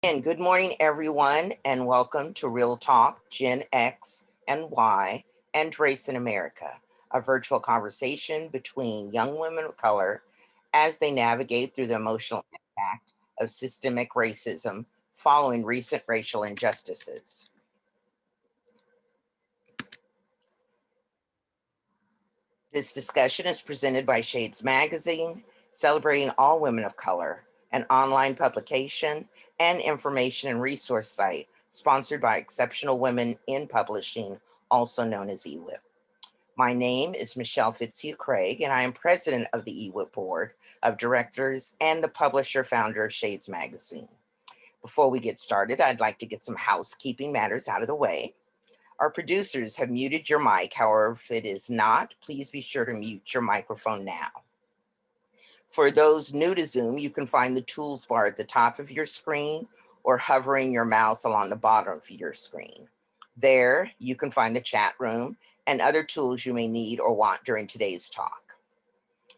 And good morning, everyone, and welcome to Real Talk Gen X and Y and Race in America, a virtual conversation between young women of color as they navigate through the emotional impact of systemic racism following recent racial injustices. This discussion is presented by Shades Magazine, celebrating all women of color, an online publication and information and resource site sponsored by Exceptional Women in Publishing, also known as EWIP. My name is Michelle FITZHUGH-CRAIG, and I am president of the EWIP Board of Directors and the publisher founder of Shades Magazine. Before we get started, I'd like to get some housekeeping matters out of the way. Our producers have muted your mic. However, if it is not, please be sure to mute your microphone now. For those new to Zoom, you can find the tools bar at the top of your screen or hovering your mouse along the bottom of your screen. There, you can find the chat room and other tools you may need or want during today's talk.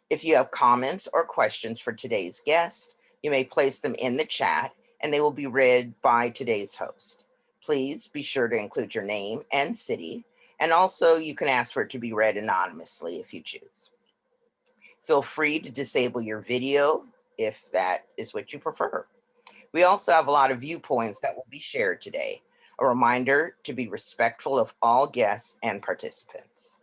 If you have comments or questions for today's guest, you may place them in the chat and they will be read by today's host. Please be sure to include your name and city, and also you can ask for it to be read anonymously if you choose. Feel free to disable your video if that is what you prefer. We also have a lot of viewpoints that will be shared today. A reminder to be respectful of all guests and participants.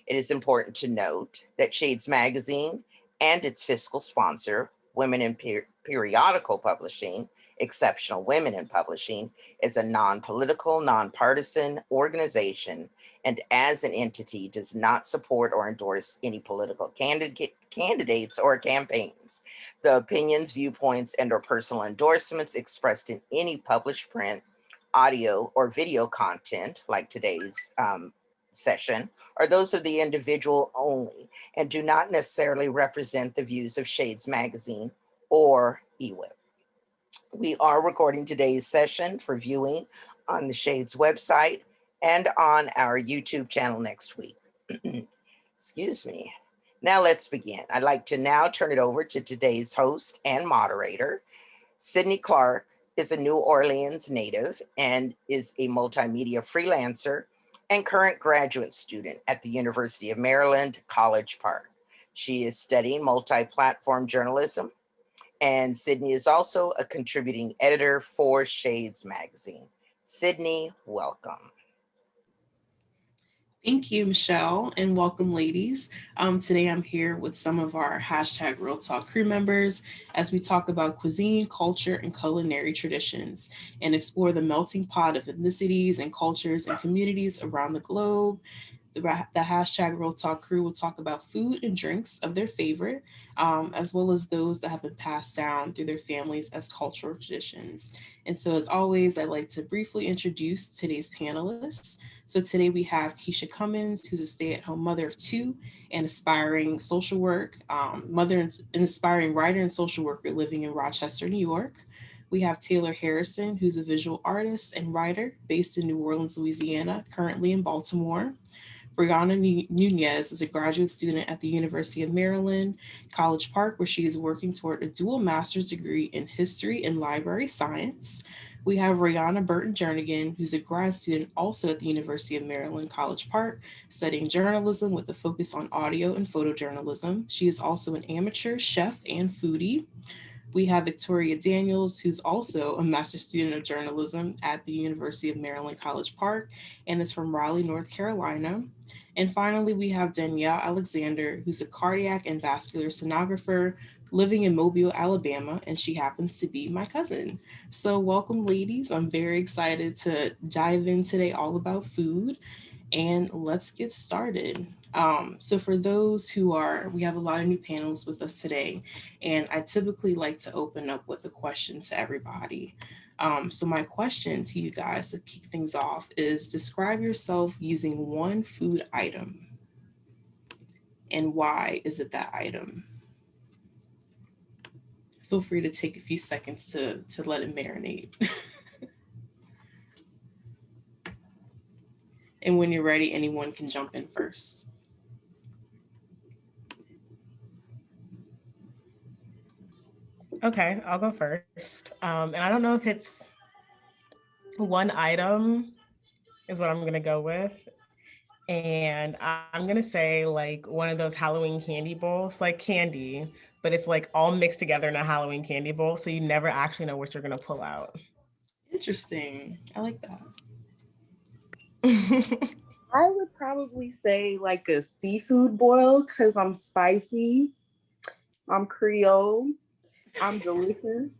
It is important to note that Shades Magazine and its fiscal sponsor, Women in Periodical Publishing, Exceptional Women in Publishing, is a non-political, nonpartisan organization, and as an entity does not support or endorse any political candidates or campaigns. The opinions, viewpoints, and or personal endorsements expressed in any published print, audio, or video content, like today's session, are those of the individual only and do not necessarily represent the views of Shades Magazine or EWIP. We are recording today's session for viewing on the Shades website and on our YouTube channel next week. Excuse me. Now let's begin. I'd like to now turn it over to today's host and moderator. Sydney Clark is a New Orleans native and is a multimedia freelancer and current graduate student at the University of Maryland, College Park. She is studying multi-platform journalism, and Sydney is also a contributing editor for Shades Magazine. Sydney, welcome. Thank you, Michelle, and welcome, ladies. Today I'm here with some of our hashtag Real Talk crew members as we talk about cuisine, culture, and culinary traditions and explore the melting pot of ethnicities and cultures and communities around the globe. The hashtag Real Talk crew will talk about food and drinks of their favorite, as well as those that have been passed down through their families as cultural traditions. And so, as always, I'd like to briefly introduce today's panelists. So, today we have Keisha Cummins, who's a stay at home mother of two and aspiring social work, an aspiring writer and social worker living in Rochester, New York. We have Taylor Harrison, who's a visual artist and writer based in New Orleans, Louisiana, currently in Baltimore. BRIANNA NUÑEZ is a graduate student at the University of Maryland, College Park, where she is working toward a dual master's degree in history and library science. We have Rayonna Burton-Jernigan, who's a grad student also at the University of Maryland, College Park, studying journalism with a focus on audio and photojournalism. She is also an amateur chef and foodie. We have Victoria Daniels, who's also a master's student of journalism at the University of Maryland, College Park, and is from Raleigh, North Carolina. And finally, we have Danielle Alexander, who's a cardiac and vascular sonographer living in Mobile, Alabama, and she happens to be my cousin. So welcome, ladies. I'm very excited to dive in today all about food, and let's get started. So for those we have a lot of new panelists with us today, and I typically like to open up with a question to everybody. So my question to you guys to kick things off is describe yourself using one food item, and why is it that item? Feel free to take a few seconds to let it marinate. And when you're ready, anyone can jump in first. Okay, I'll go first. And I don't know if it's one item is what I'm gonna go with. And I'm gonna say like one of those Halloween candy bowls, like candy, but it's like all mixed together in a Halloween candy bowl, so you never actually know what you're gonna pull out. Interesting. I like that. I would probably say like a seafood boil because I'm spicy, I'm Creole, I'm delicious.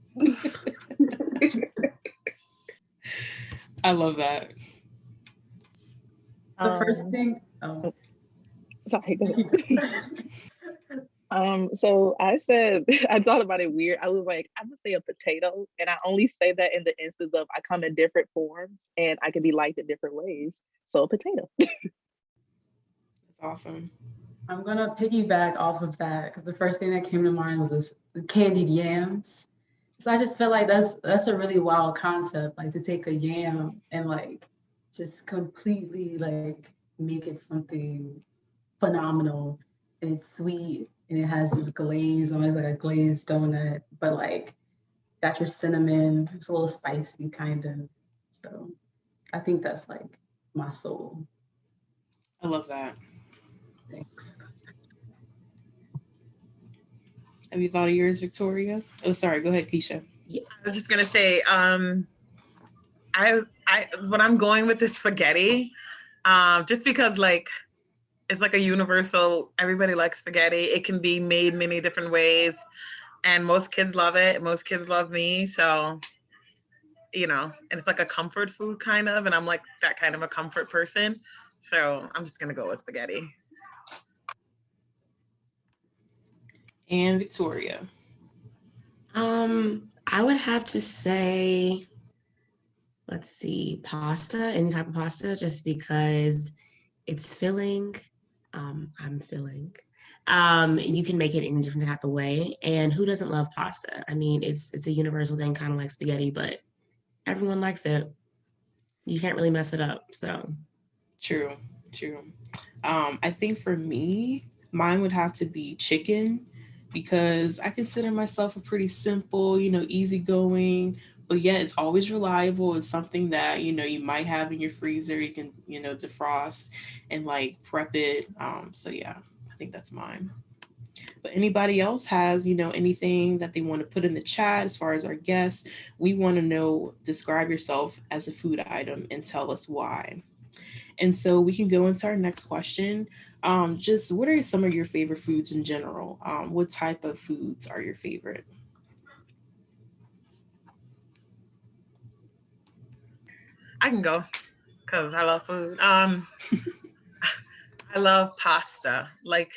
I love that. The first thing, sorry, go ahead. So I said, I thought about it weird. I was like, I'm gonna say a potato, and I only say that in the instance of I come in different forms and I can be liked in different ways. So a potato. That's awesome. I'm gonna piggyback off of that because the first thing that came to mind was this candied yams. So I just feel like that's a really wild concept, like to take a yam and like just completely like make it something phenomenal, and it's sweet and it has this glaze, almost like a glazed donut, but like got your cinnamon, it's a little spicy kind of. So I think that's like my soul. I love that. Thanks. Have you thought of yours, Victoria? Oh, sorry. Go ahead, Keisha. Yeah, I was just gonna say, what I'm going with is spaghetti, just because like it's like a universal. Everybody likes spaghetti. It can be made many different ways, and most kids love it. Most kids love me, so and it's like a comfort food kind of, and I'm like that kind of a comfort person. So I'm just gonna go with spaghetti. And Victoria. I would have to say, let's see, pasta, any type of pasta, just because it's filling. I'm filling. You can make it in a different type of way. And who doesn't love pasta? I mean, it's a universal thing, kind of like spaghetti, but everyone likes it. You can't really mess it up. So True. I think for me, mine would have to be chicken because I consider myself a pretty simple, easygoing, but yet it's always reliable. It's something that, you might have in your freezer. You can, defrost and like prep it. So yeah, I think that's mine. But anybody else has, anything that they want to put in the chat as far as our guests, we want to know, describe yourself as a food item and tell us why. And so we can go into our next question. Just what are some of your favorite foods in general? What type of foods are your favorite? I can go because I love food. I love pasta. Like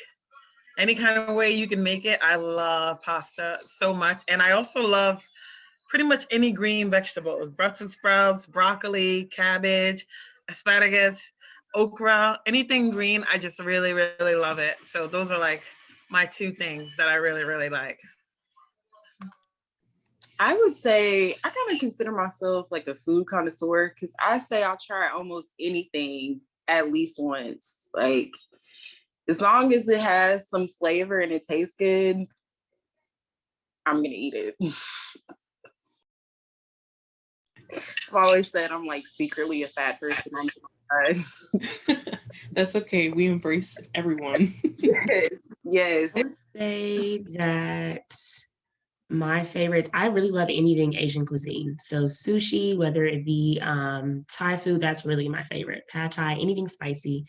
any kind of way you can make it, I love pasta so much. And I also love pretty much any green vegetables, Brussels sprouts, broccoli, cabbage, asparagus, okra, anything green. I just really, really love it. So those are like my two things that I really, really like. I would say I kind of consider myself like a food connoisseur because I say I'll try almost anything at least once. Like as long as it has some flavor and it tastes good, I'm gonna eat it. I've always said I'm like secretly a fat person on the inside. That's okay. We embrace everyone. Yes. I would say that my favorites, I really love anything Asian cuisine. So sushi, whether it be Thai food, that's really my favorite. Pad Thai, anything spicy.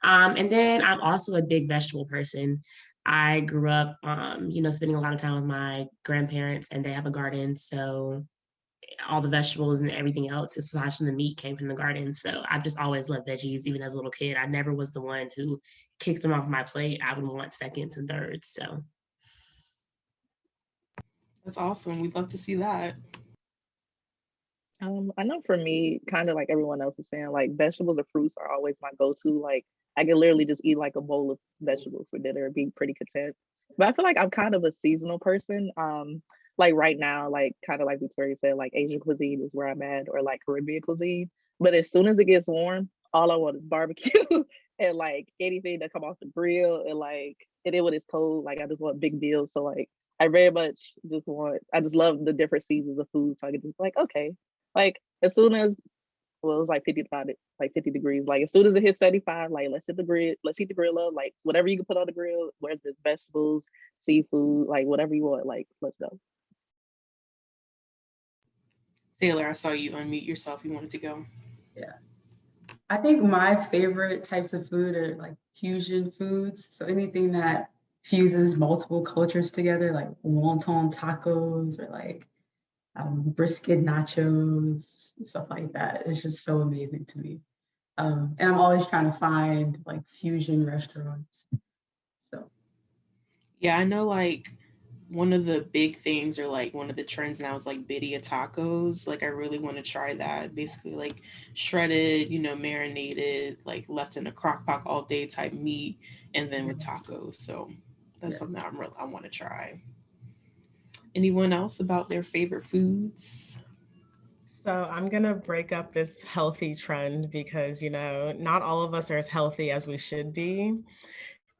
And then I'm also a big vegetable person. I grew up, spending a lot of time with my grandparents, and they have a garden. So all the vegetables and everything else, aside from the meat, came from the garden. So I've just always loved veggies, even as a little kid. I never was the one who kicked them off my plate. I would want seconds and thirds. So that's awesome. We'd love to see that. I know for me, kind of like everyone else is saying, like vegetables or fruits are always my go-to. Like I can literally just eat like a bowl of vegetables for dinner and be pretty content. But I feel like I'm kind of a seasonal person. Like right now, like kind of like Victoria said, like Asian cuisine is where I'm at, or like Caribbean cuisine. But as soon as it gets warm, all I want is barbecue and like anything that come off the grill, and then when it's cold, like I just want big meals. So like I very much just want, I just love the different seasons of food. So I can just be like, okay, like as soon as, well, it was like 50 degrees. Like as soon as it hits 75, like let's hit the grill, let's heat the grill up, like whatever you can put on the grill, whether it's vegetables, seafood, like whatever you want, like let's go. Taylor, I saw you unmute yourself. You wanted to go. Yeah. I think my favorite types of food are like fusion foods. So anything that fuses multiple cultures together, like wonton tacos or like brisket nachos, stuff like that. It's just so amazing to me. And I'm always trying to find like fusion restaurants. So Yeah, I know like one of the big things or like one of the trends now is like birria tacos. Like I really want to try that. Basically like shredded, marinated, like left in a crock pot all day type meat and then with tacos. So that's something I want to try. Anyone else about their favorite foods? So I'm going to break up this healthy trend because, not all of us are as healthy as we should be.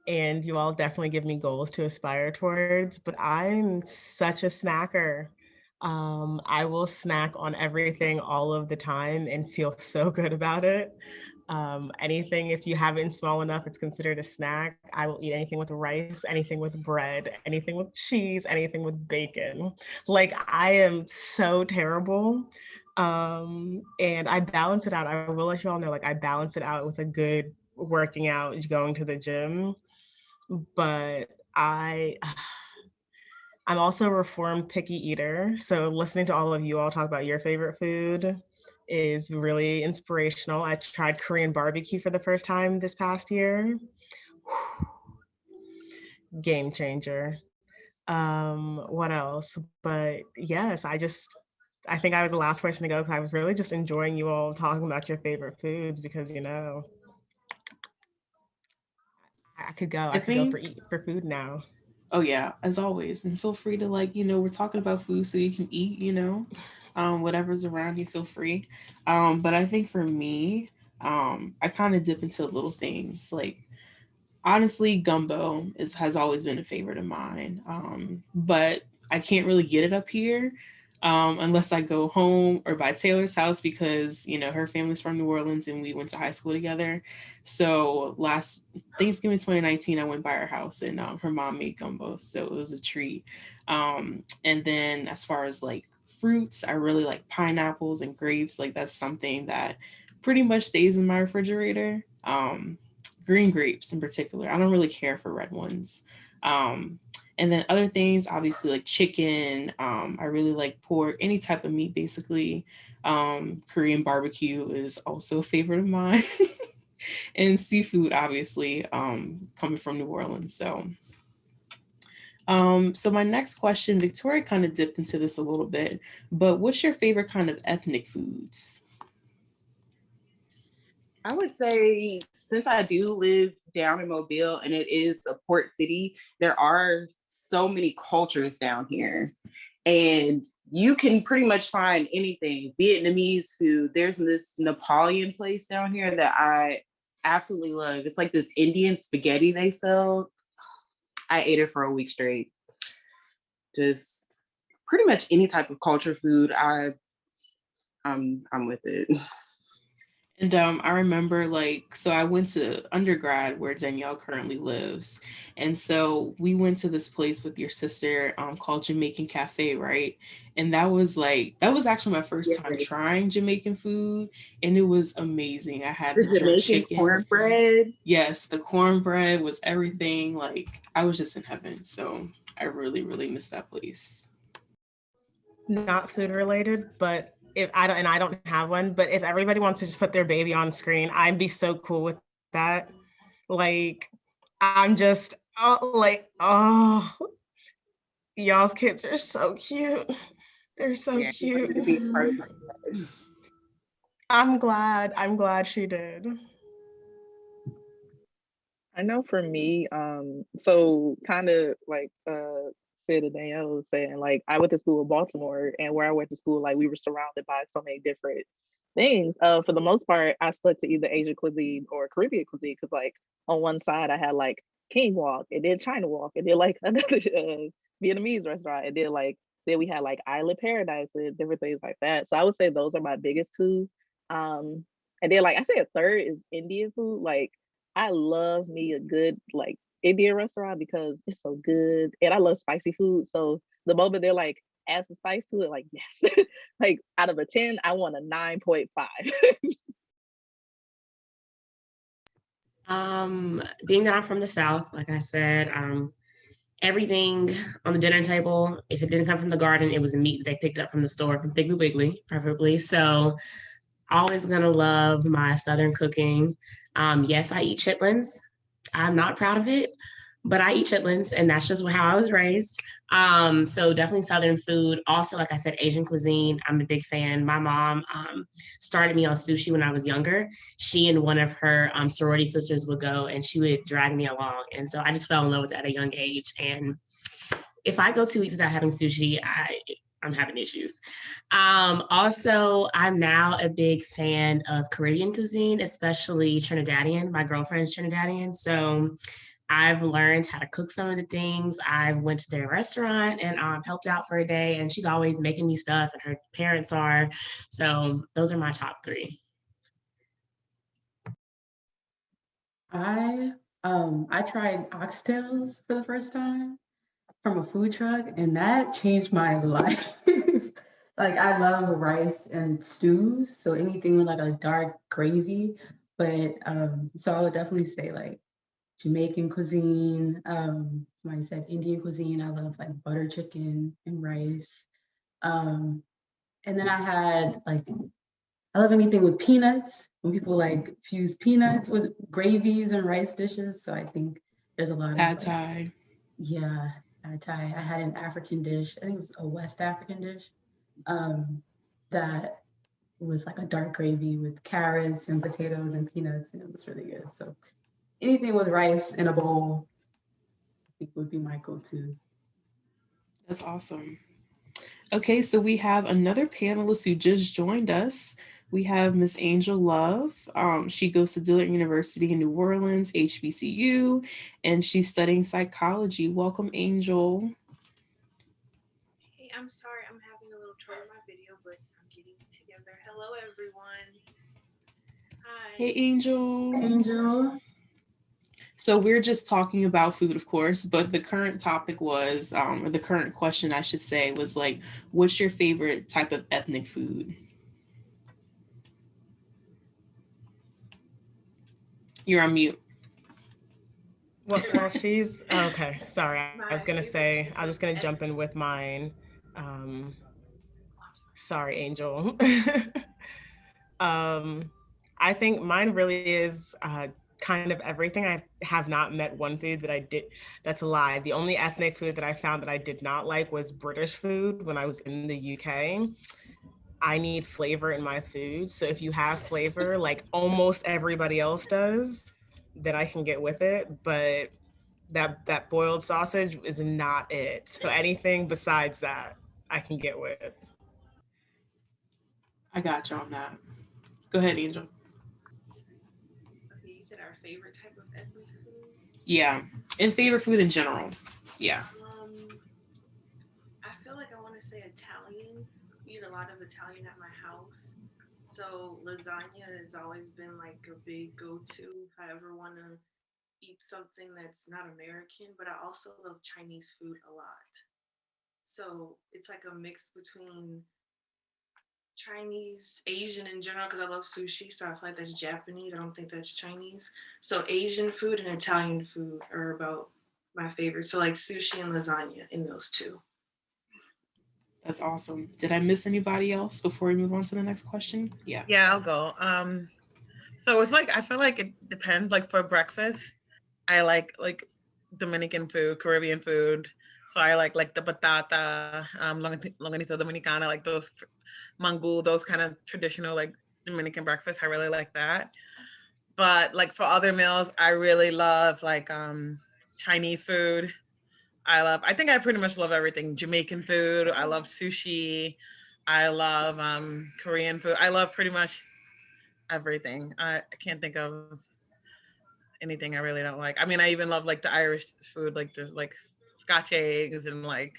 And you all definitely give me goals to aspire towards, but I'm such a snacker. I will snack on everything all of the time and feel so good about it. Anything, if you have it in small enough, it's considered a snack. I will eat anything with rice, anything with bread, anything with cheese, anything with bacon. Like I am so terrible. And I balance it out. I will let you all know, like I balance it out with a good working out, going to the gym. But I'm also a reformed picky eater. So listening to all of you all talk about your favorite food is really inspirational. I tried Korean barbecue for the first time this past year. Game changer. What else? But yes, I think I was the last person to go because I was really just enjoying you all talking about your favorite foods because, I could go. I could go for food now. Oh yeah, as always. And feel free to we're talking about food so you can eat, whatever's around you, feel free. But I think for me, I kind of dip into little things. Like honestly, gumbo has always been a favorite of mine. But I can't really get it up here. Unless I go home or by Taylor's house because, her family's from New Orleans and we went to high school together. So last Thanksgiving 2019, I went by her house and her mom made gumbo. So it was a treat. And then as far as like fruits, I really like pineapples and grapes. Like that's something that pretty much stays in my refrigerator. Green grapes in particular. I don't really care for red ones. And then other things, obviously like chicken. I really like pork, any type of meat, basically. Korean barbecue is also a favorite of mine. And seafood, obviously, coming from New Orleans. So my next question, Victoria kind of dipped into this a little bit, but what's your favorite kind of ethnic foods? I would say, since I do live down in Mobile and it is a port city, there are so many cultures down here. And you can pretty much find anything. Vietnamese food. There's this Napoleon place down here that I absolutely love. It's like this Indian spaghetti they sell. I ate it for a week straight. Just pretty much any type of culture food. I'm with it. And I remember so I went to undergrad where Danielle currently lives. And so we went to this place with your sister called Jamaican Cafe, right? And that was actually my first time trying Jamaican food. And it was amazing. I had the jerk chicken. Cornbread. Yes, the cornbread was everything. Like I was just in heaven. So I really, really miss that place. Not food related, but I don't have one, but if everybody wants to just put their baby on screen, I'd be so cool with that. Like, I'm just y'all's kids are so cute. They're so cute. I'm glad she did. I know for me, so kind of like Sid and Danielle was saying, like I went to school in Baltimore, and where I went to school, like we were surrounded by so many different things. For the most part, I stuck to either Asian cuisine or Caribbean cuisine because like on one side I had like King Walk, and then China Walk, and then like another Vietnamese restaurant, and then like then we had like Island Paradise and different things like that. So I would say those are my biggest two. And then like I said, third is Indian food. Like I love me a good like Indian restaurant because it's so good, and I love spicy food. So the moment they're like add some spice to it, like yes, like out of a 10, I want a 9.5. Being that I'm from the South, like I said, everything on the dinner table, if it didn't come from the garden, it was a meat that they picked up from the store from Piggly Wiggly, preferably. So always gonna love my Southern cooking. Yes, I eat chitlins. I'm not proud of it, but I eat chitlins, and that's just how I was raised. So definitely Southern food. Also, like I said, Asian cuisine. I'm a big fan. My mom started me on sushi when I was younger. She and one of her sorority sisters would go, and she would drag me along. And so I just fell in love with it at a young age. And if I go 2 weeks without having sushi, I'm having issues. Also, I'm now a big fan of Caribbean cuisine, especially Trinidadian. My girlfriend's Trinidadian, so I've learned how to cook some of the things. I went to their restaurant and helped out for a day, and she's always making me stuff, and her parents are. So those are my top three. I tried oxtails for the first time from a food truck, and that changed my life. Like I love rice and stews, so anything with like a dark gravy. But so I would definitely say like Jamaican cuisine. Somebody said Indian cuisine. I love like butter chicken and rice. And then I had like I love anything with peanuts. When people like fuse peanuts with gravies and rice dishes. So I think there's a lot of Pad like, Thai. yeah, pad Thai. I had an African dish. I think it was a West African dish. That was like a dark gravy with carrots and potatoes and peanuts, and it was really good. So anything with rice in a bowl, I think would be my go-to. That's awesome. Okay, so we have another panelist who just joined us. We have Miss Angel Love. She goes to Dillard University in New Orleans, HBCU, and she's studying psychology. Welcome, Angel. Hey, I'm sorry, I'm having a little trouble with my video, but I'm getting it together. Hello, everyone. Hi. Hey, Angel. Angel. So we're just talking about food, of course, but the current topic was, or the current question, I should say, was like, what's your favorite type of ethnic food? You're on mute. Well, she's okay. Sorry, I was gonna say I was gonna jump in with mine. Sorry, Angel. I think mine really is kind of everything. I have not met one food that I did. That's a lie. The only ethnic food that I found that I did not like was British food when I was in the UK. I need flavor in my food. So if you have flavor, like almost everybody else does, then I can get with it. But that boiled sausage is not it. So anything besides that, I can get with. I got you on that. Go ahead, Angel. Okay, you said our favorite type of ethnic food? Yeah, and favorite food in general. Yeah. I feel like I want to say Italian. We eat a lot of Italian at my house. So lasagna has always been like a big go-to if I ever want to eat something that's not American, but I also love Chinese food a lot. So it's like a mix between Chinese, Asian in general, because I love sushi, so I feel like that's Japanese. I don't think that's Chinese. So Asian food and Italian food are about my favorites. So like sushi and lasagna in those two. That's awesome. Did I miss anybody else before we move on to the next question? Yeah. Yeah, I'll go. So it's like I feel like it depends. Like for breakfast, I like Dominican food, Caribbean food. So I like the batata, longanita dominicana, like those mango, those kind of traditional like Dominican breakfast. I really like that. But like for other meals, I really love like Chinese food. I think I pretty much love everything. Jamaican food. I love sushi. I love Korean food. I love pretty much everything. I can't think of anything I really don't like. I mean, I even love like the Irish food, like there's like Scotch eggs and like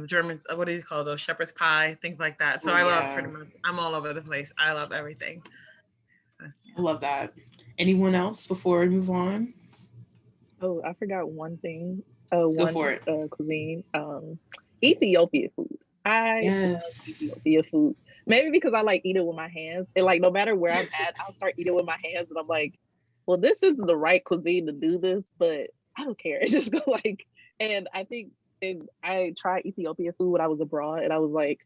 German, what do you call those? Shepherd's pie, things like that. So I love pretty much, I'm all over the place. I love everything. I love that. Anyone else before we move on? Oh, I forgot one thing. Go for it. Cuisine. Ethiopian food. I love Ethiopian food. Maybe because I like eating with my hands. And like no matter where I'm at, I'll start eating with my hands and I'm like, well, this isn't the right cuisine to do this, but I don't care. It just go like, and I think I tried Ethiopian food when I was abroad and I was like,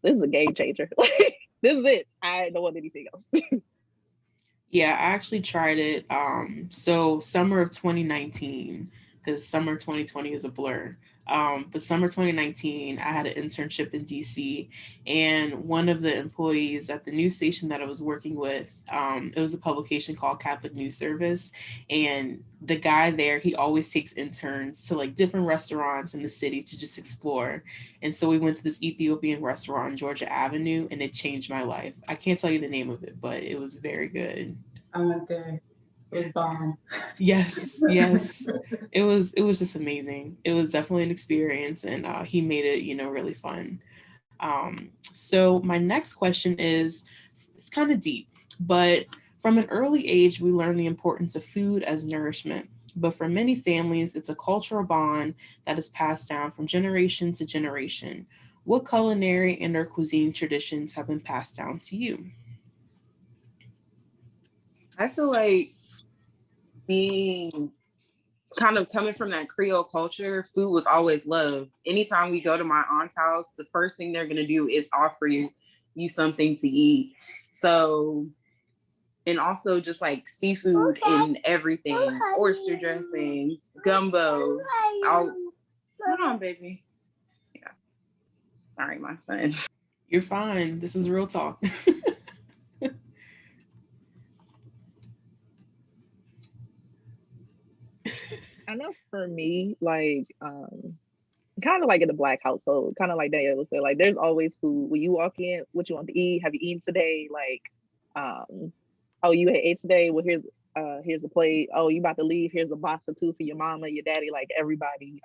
this is a game changer. Like this is it. I don't want anything else. Yeah, I actually tried it. So summer of 2019, because summer 2020 is a blur. But summer 2019, I had an internship in DC, and one of the employees at the news station that I was working with, it was a publication called Catholic News Service, and the guy there, he always takes interns to like different restaurants in the city to just explore. And so we went to this Ethiopian restaurant on Georgia Avenue, and it changed my life. I can't tell you the name of it, but it was very good. I went there. It was bomb. Yes. It was just amazing. It was definitely an experience, and he made it, really fun. So my next question is, it's kind of deep, but from an early age, we learn the importance of food as nourishment. But for many families, it's a cultural bond that is passed down from generation to generation. What culinary and or cuisine traditions have been passed down to you? I feel like being kind of coming from that Creole culture, food was always loved. Anytime we go to my aunt's house, the first thing they're gonna do is offer you something to eat. So, and also just like seafood and everything, oyster dressings, gumbo. Hold on, baby. Yeah. Sorry, my son. You're fine. This is real talk. I know for me, like, kind of like in the Black household, kind of like Danielle was saying, like, there's always food. When you walk in, what you want to eat? Have you eaten today? Like, oh, you ate today? Well, here's a plate. Oh, you about to leave? Here's a box or two for your mama, your daddy, like everybody.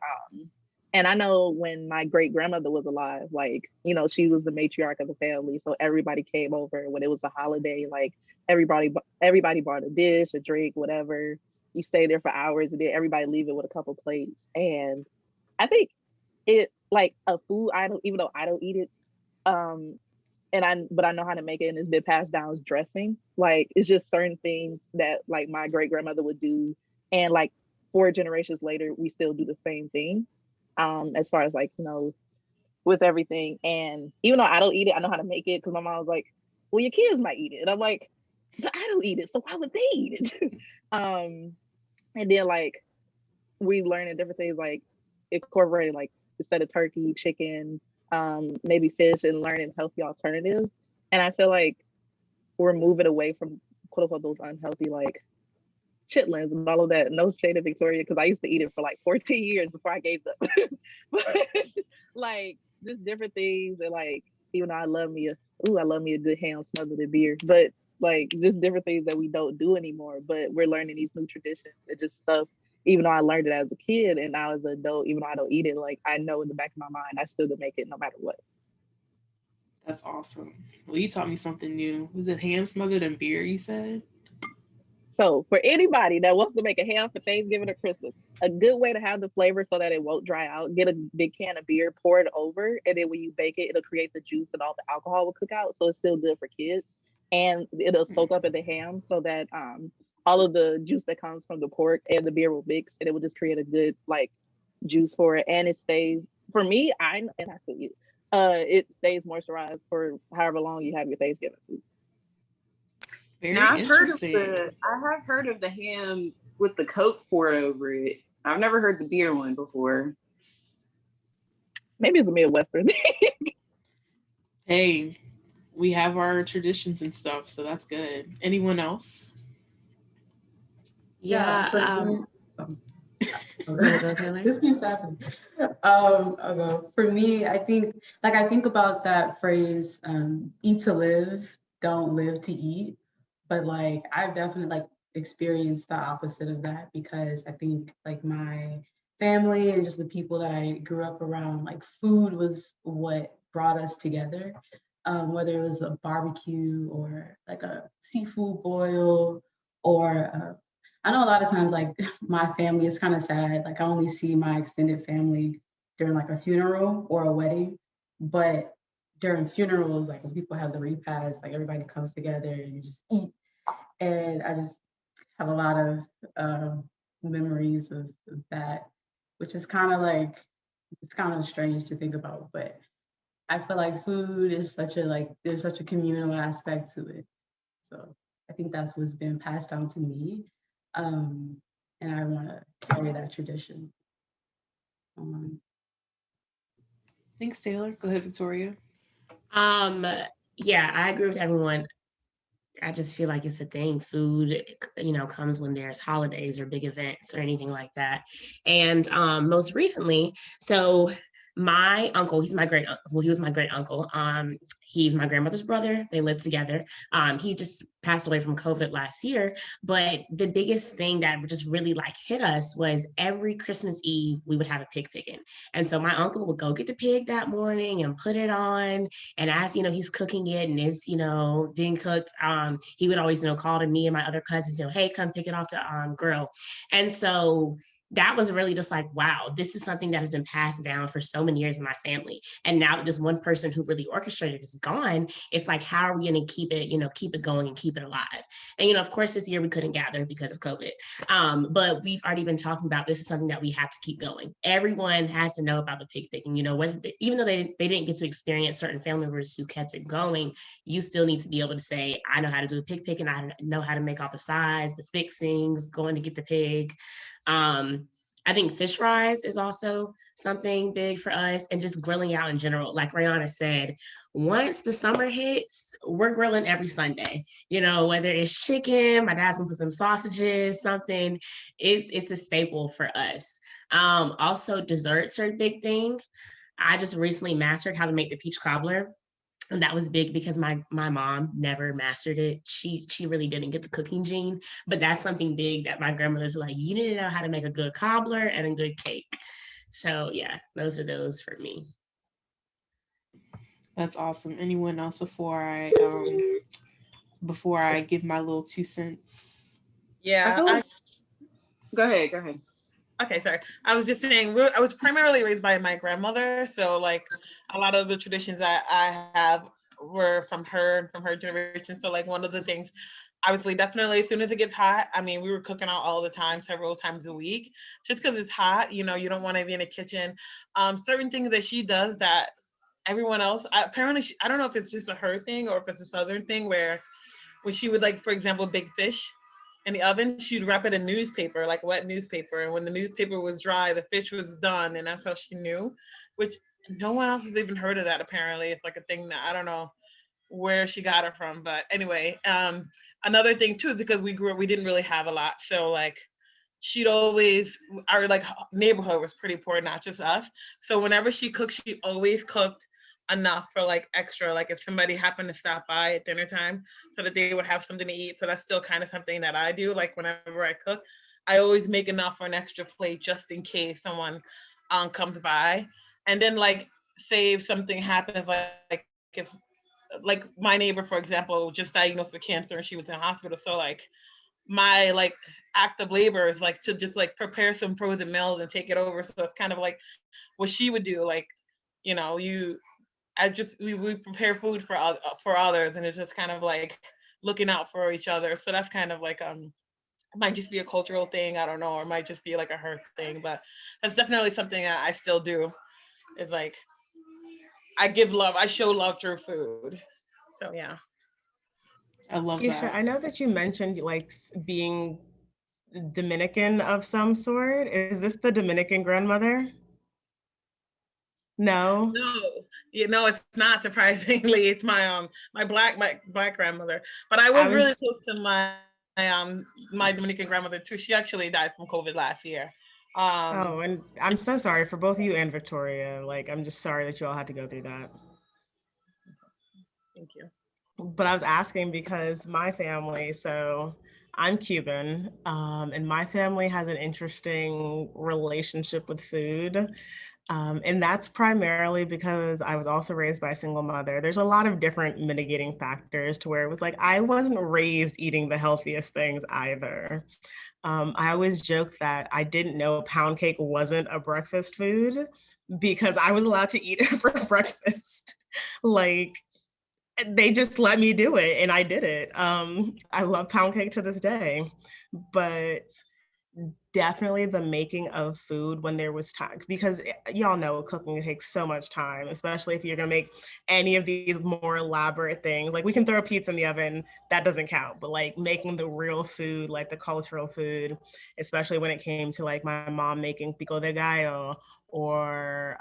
And I know when my great grandmother was alive, like, she was the matriarch of the family, so everybody came over when it was a holiday. Like, everybody bought a dish, a drink, whatever. You stay there for hours and then everybody leave it with a couple plates. And I think it like a food item, even though I don't eat it, but I know how to make it and it's been passed down as dressing. Like it's just certain things that like my great grandmother would do. And like 4 generations later, we still do the same thing. As far as like, with everything. And even though I don't eat it, I know how to make it because my mom was like, well, your kids might eat it. And I'm like, but I don't eat it, so why would they eat it? And then like we learning different things, like incorporating like instead of turkey, chicken, maybe fish, and learning healthy alternatives. And I feel like we're moving away from quote unquote those unhealthy like chitlins and all of that. No shade of Victoria, because I used to eat it for like 14 years before I gave up. But like just different things, and like even though I love me a good ham smothered in beer, but like just different things that we don't do anymore. But we're learning these new traditions and just stuff. Even though I learned it as a kid and now as an adult, even though I don't eat it, like I know in the back of my mind I still can make it no matter what. That's awesome. Well, you taught me something new. Was it ham smothered in beer, you said? So for anybody that wants to make a ham for Thanksgiving or Christmas, a good way to have the flavor so that it won't dry out, get a big can of beer, pour it over, and then when you bake it, it'll create the juice and all the alcohol will cook out. So it's still good for kids. And it'll soak up in the ham so that all of the juice that comes from the pork and the beer will mix, and it will just create a good like juice for it. And it stays, for me, I still eat it stays moisturized for however long you have your Thanksgiving food. Now I have heard of the ham with the Coke poured over it. I've never heard the beer one before. Maybe it's a Midwestern thing. Hey, we have our traditions and stuff, so that's good. Anyone else? Yeah. Go, Taylor. This keeps happening. For me, I think about that phrase, eat to live, don't live to eat. But like, I've definitely like, experienced the opposite of that, because I think like my family and just the people that I grew up around, like food was what brought us together. Whether it was a barbecue or like a seafood boil, or I know a lot of times like my family is kind of sad. Like I only see my extended family during like a funeral or a wedding, but during funerals, like when people have the repast, like everybody comes together and you just eat. And I just have a lot of memories of that, which is kind of like, it's kind of strange to think about, but I feel like food is such a like, there's such a communal aspect to it. So I think that's what's been passed down to me. And I want to carry that tradition on. Thanks, Taylor. Go ahead, Victoria. Yeah, I agree with everyone. I just feel like it's a thing. Food, comes when there's holidays or big events or anything like that. And most recently, so my uncle, he was my great uncle. He's my grandmother's brother. They live together. He just passed away from COVID last year. But the biggest thing that just really like hit us was every Christmas Eve, we would have a pig picking. And so my uncle would go get the pig that morning and put it on. And as, he's cooking it and it's, being cooked, he would always, call to me and my other cousins, hey, come pick it off the grill. And so that was really just like, wow, this is something that has been passed down for so many years in my family. And now that this one person who really orchestrated is gone, it's like, how are we going to keep it going and keep it alive? And, of course, this year we couldn't gather because of COVID. But we've already been talking about this is something that we have to keep going. Everyone has to know about the pig picking, even though they didn't get to experience certain family members who kept it going, you still need to be able to say, I know how to do a pig picking. I know how to make all the sides, the fixings, going to get the pig. I think fish fries is also something big for us, and just grilling out in general. Like Rayonna said, once the summer hits, we're grilling every Sunday, whether it's chicken, my dad's gonna put some sausages, something, it's a staple for us. Also desserts are a big thing. I just recently mastered how to make the peach cobbler. And that was big because my mom never mastered it. She really didn't get the cooking gene, but that's something big that my grandmother's like, you need to know how to make a good cobbler and a good cake. So yeah, those are those for me. That's awesome. Anyone else before I give my little 2 cents? Yeah. Go ahead. Okay, sorry. I was just saying, I was primarily raised by my grandmother, so like a lot of the traditions I have were from her generation. So like one of the things, obviously, definitely, as soon as it gets hot, I mean, we were cooking out all the time, several times a week, just because it's hot. You don't want to be in the kitchen. Certain things that she does that everyone else, apparently, I don't know if it's just a her thing or if it's a Southern thing, where when she would, like, for example, bake fish in the oven, she'd wrap it in newspaper, like wet newspaper. And when the newspaper was dry, the fish was done. And that's how she knew, which no one else has even heard of that, apparently. It's like a thing that I don't know where she got it from. But anyway, another thing too, because we didn't really have a lot. So like she'd always, our like neighborhood was pretty poor, not just us. So whenever she cooked, she always cooked enough for like extra, like if somebody happened to stop by at dinner time so that they would have something to eat. So that's still kind of something that I do. Like whenever I cook, I always make enough for an extra plate just in case someone comes by. And then like say if something happens, like if like my neighbor, for example, just diagnosed with cancer and she was in hospital. So like my like act of labor is like to just like prepare some frozen meals and take it over. So it's kind of like what she would do. Like, we prepare food for others, and it's just kind of like looking out for each other. So that's kind of like it might just be a cultural thing, I don't know, or it might just be like a her thing, but that's definitely something that I still do. Is like I give love, I show love through food. So yeah. I love Keisha, that. I know that you mentioned like being Dominican of some sort. Is this the Dominican grandmother? No. No, it's not, surprisingly. It's my black grandmother. But I was really close to my Dominican grandmother too. She actually died from COVID last year. And I'm so sorry for both you and Victoria. Like, I'm just sorry that you all had to go through that. Thank you. But I was asking because my family, so I'm Cuban, and my family has an interesting relationship with food. And that's primarily because I was also raised by a single mother. There's a lot of different mitigating factors to where it was like, I wasn't raised eating the healthiest things either. I always joke that I didn't know pound cake wasn't a breakfast food because I was allowed to eat it for breakfast. Like, they just let me do it and I did it. I love pound cake to this day, but definitely the making of food when there was time, because y'all know cooking takes so much time, especially if you're gonna make any of these more elaborate things. Like we can throw a pizza in the oven, that doesn't count, but like making the real food, like the cultural food, especially when it came to like my mom making pico de gallo or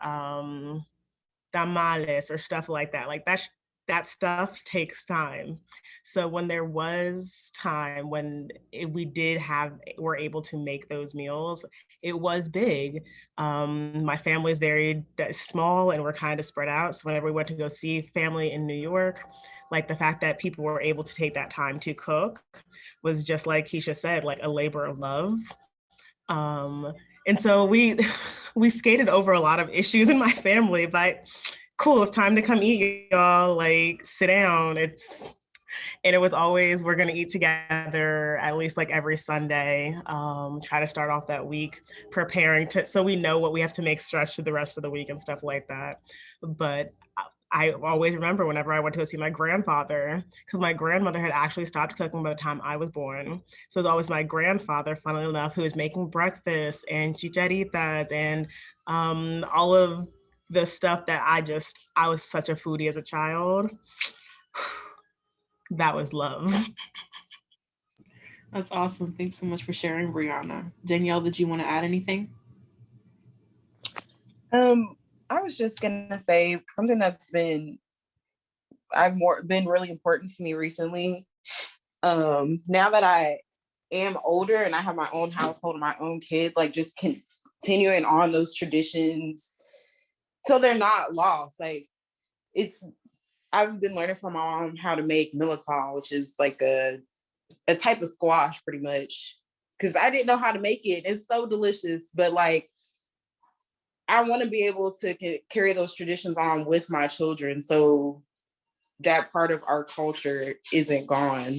tamales or stuff like that. Like that stuff takes time. So when there was time when we're able to make those meals, it was big. My family is very small and we're kind of spread out. So whenever we went to go see family in New York, like the fact that people were able to take that time to cook was just like Keisha said, like a labor of love. And so we we skated over a lot of issues in my family, but cool, it's time to come eat, y'all. Like, sit down. And it was always, we're gonna eat together at least like every Sunday. Try to start off that week preparing so we know what we have to make stretch to the rest of the week and stuff like that. But I always remember whenever I went to go see my grandfather, because my grandmother had actually stopped cooking by the time I was born. So it was always my grandfather, funnily enough, who was making breakfast and chicharitas and all of the stuff that I was such a foodie as a child. That was love. That's awesome. Thanks so much for sharing, Brianna. Danielle, did you want to add anything? I was just gonna say something that's been really important to me recently. Now that I am older and I have my own household and my own kid, like just continuing on those traditions so they're not lost. Like I've been learning from my mom how to make milletol, which is like a type of squash pretty much, because I didn't know how to make it. It's so delicious, but like I want to be able to carry those traditions on with my children so that part of our culture isn't gone.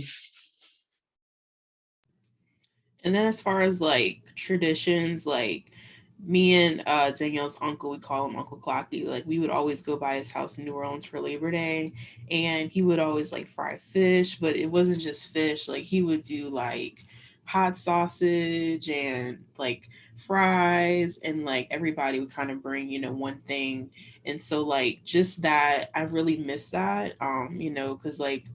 And then as far as like traditions, like me and Danielle's uncle, we call him Uncle Clocky, like we would always go by his house in New Orleans for Labor Day, and he would always like fry fish, but it wasn't just fish. Like he would do like hot sausage and like fries, and like everybody would kind of bring, you know, one thing. And so like just that, I really miss that, you know, because like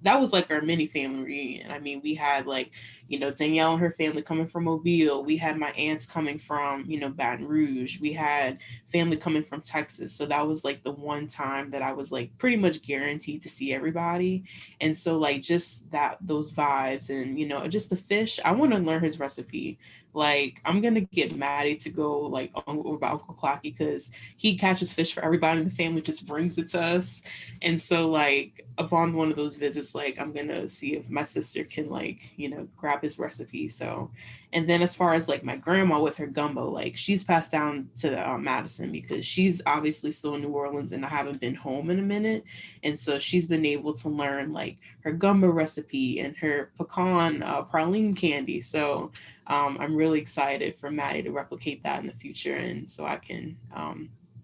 that was like our mini family reunion. I mean, we had like, you know, Danielle and her family coming from Mobile. We had my aunts coming from, you know, Baton Rouge. We had family coming from Texas. So that was like the one time that I was like pretty much guaranteed to see everybody. And so like just those vibes and, you know, just the fish, I want to learn his recipe. Like I'm going to get Maddie to go like over by Uncle Clocky because he catches fish for everybody in the family, just brings it to us. And so like upon one of those visits, like I'm going to see if my sister can like, you know, grab his recipe. So, and then as far as like my grandma with her gumbo, like she's passed down to Madison because she's obviously still in New Orleans and I haven't been home in a minute. And so she's been able to learn like her gumbo recipe and her pecan praline candy. So I'm really excited for Maddie to replicate that in the future. And so I can,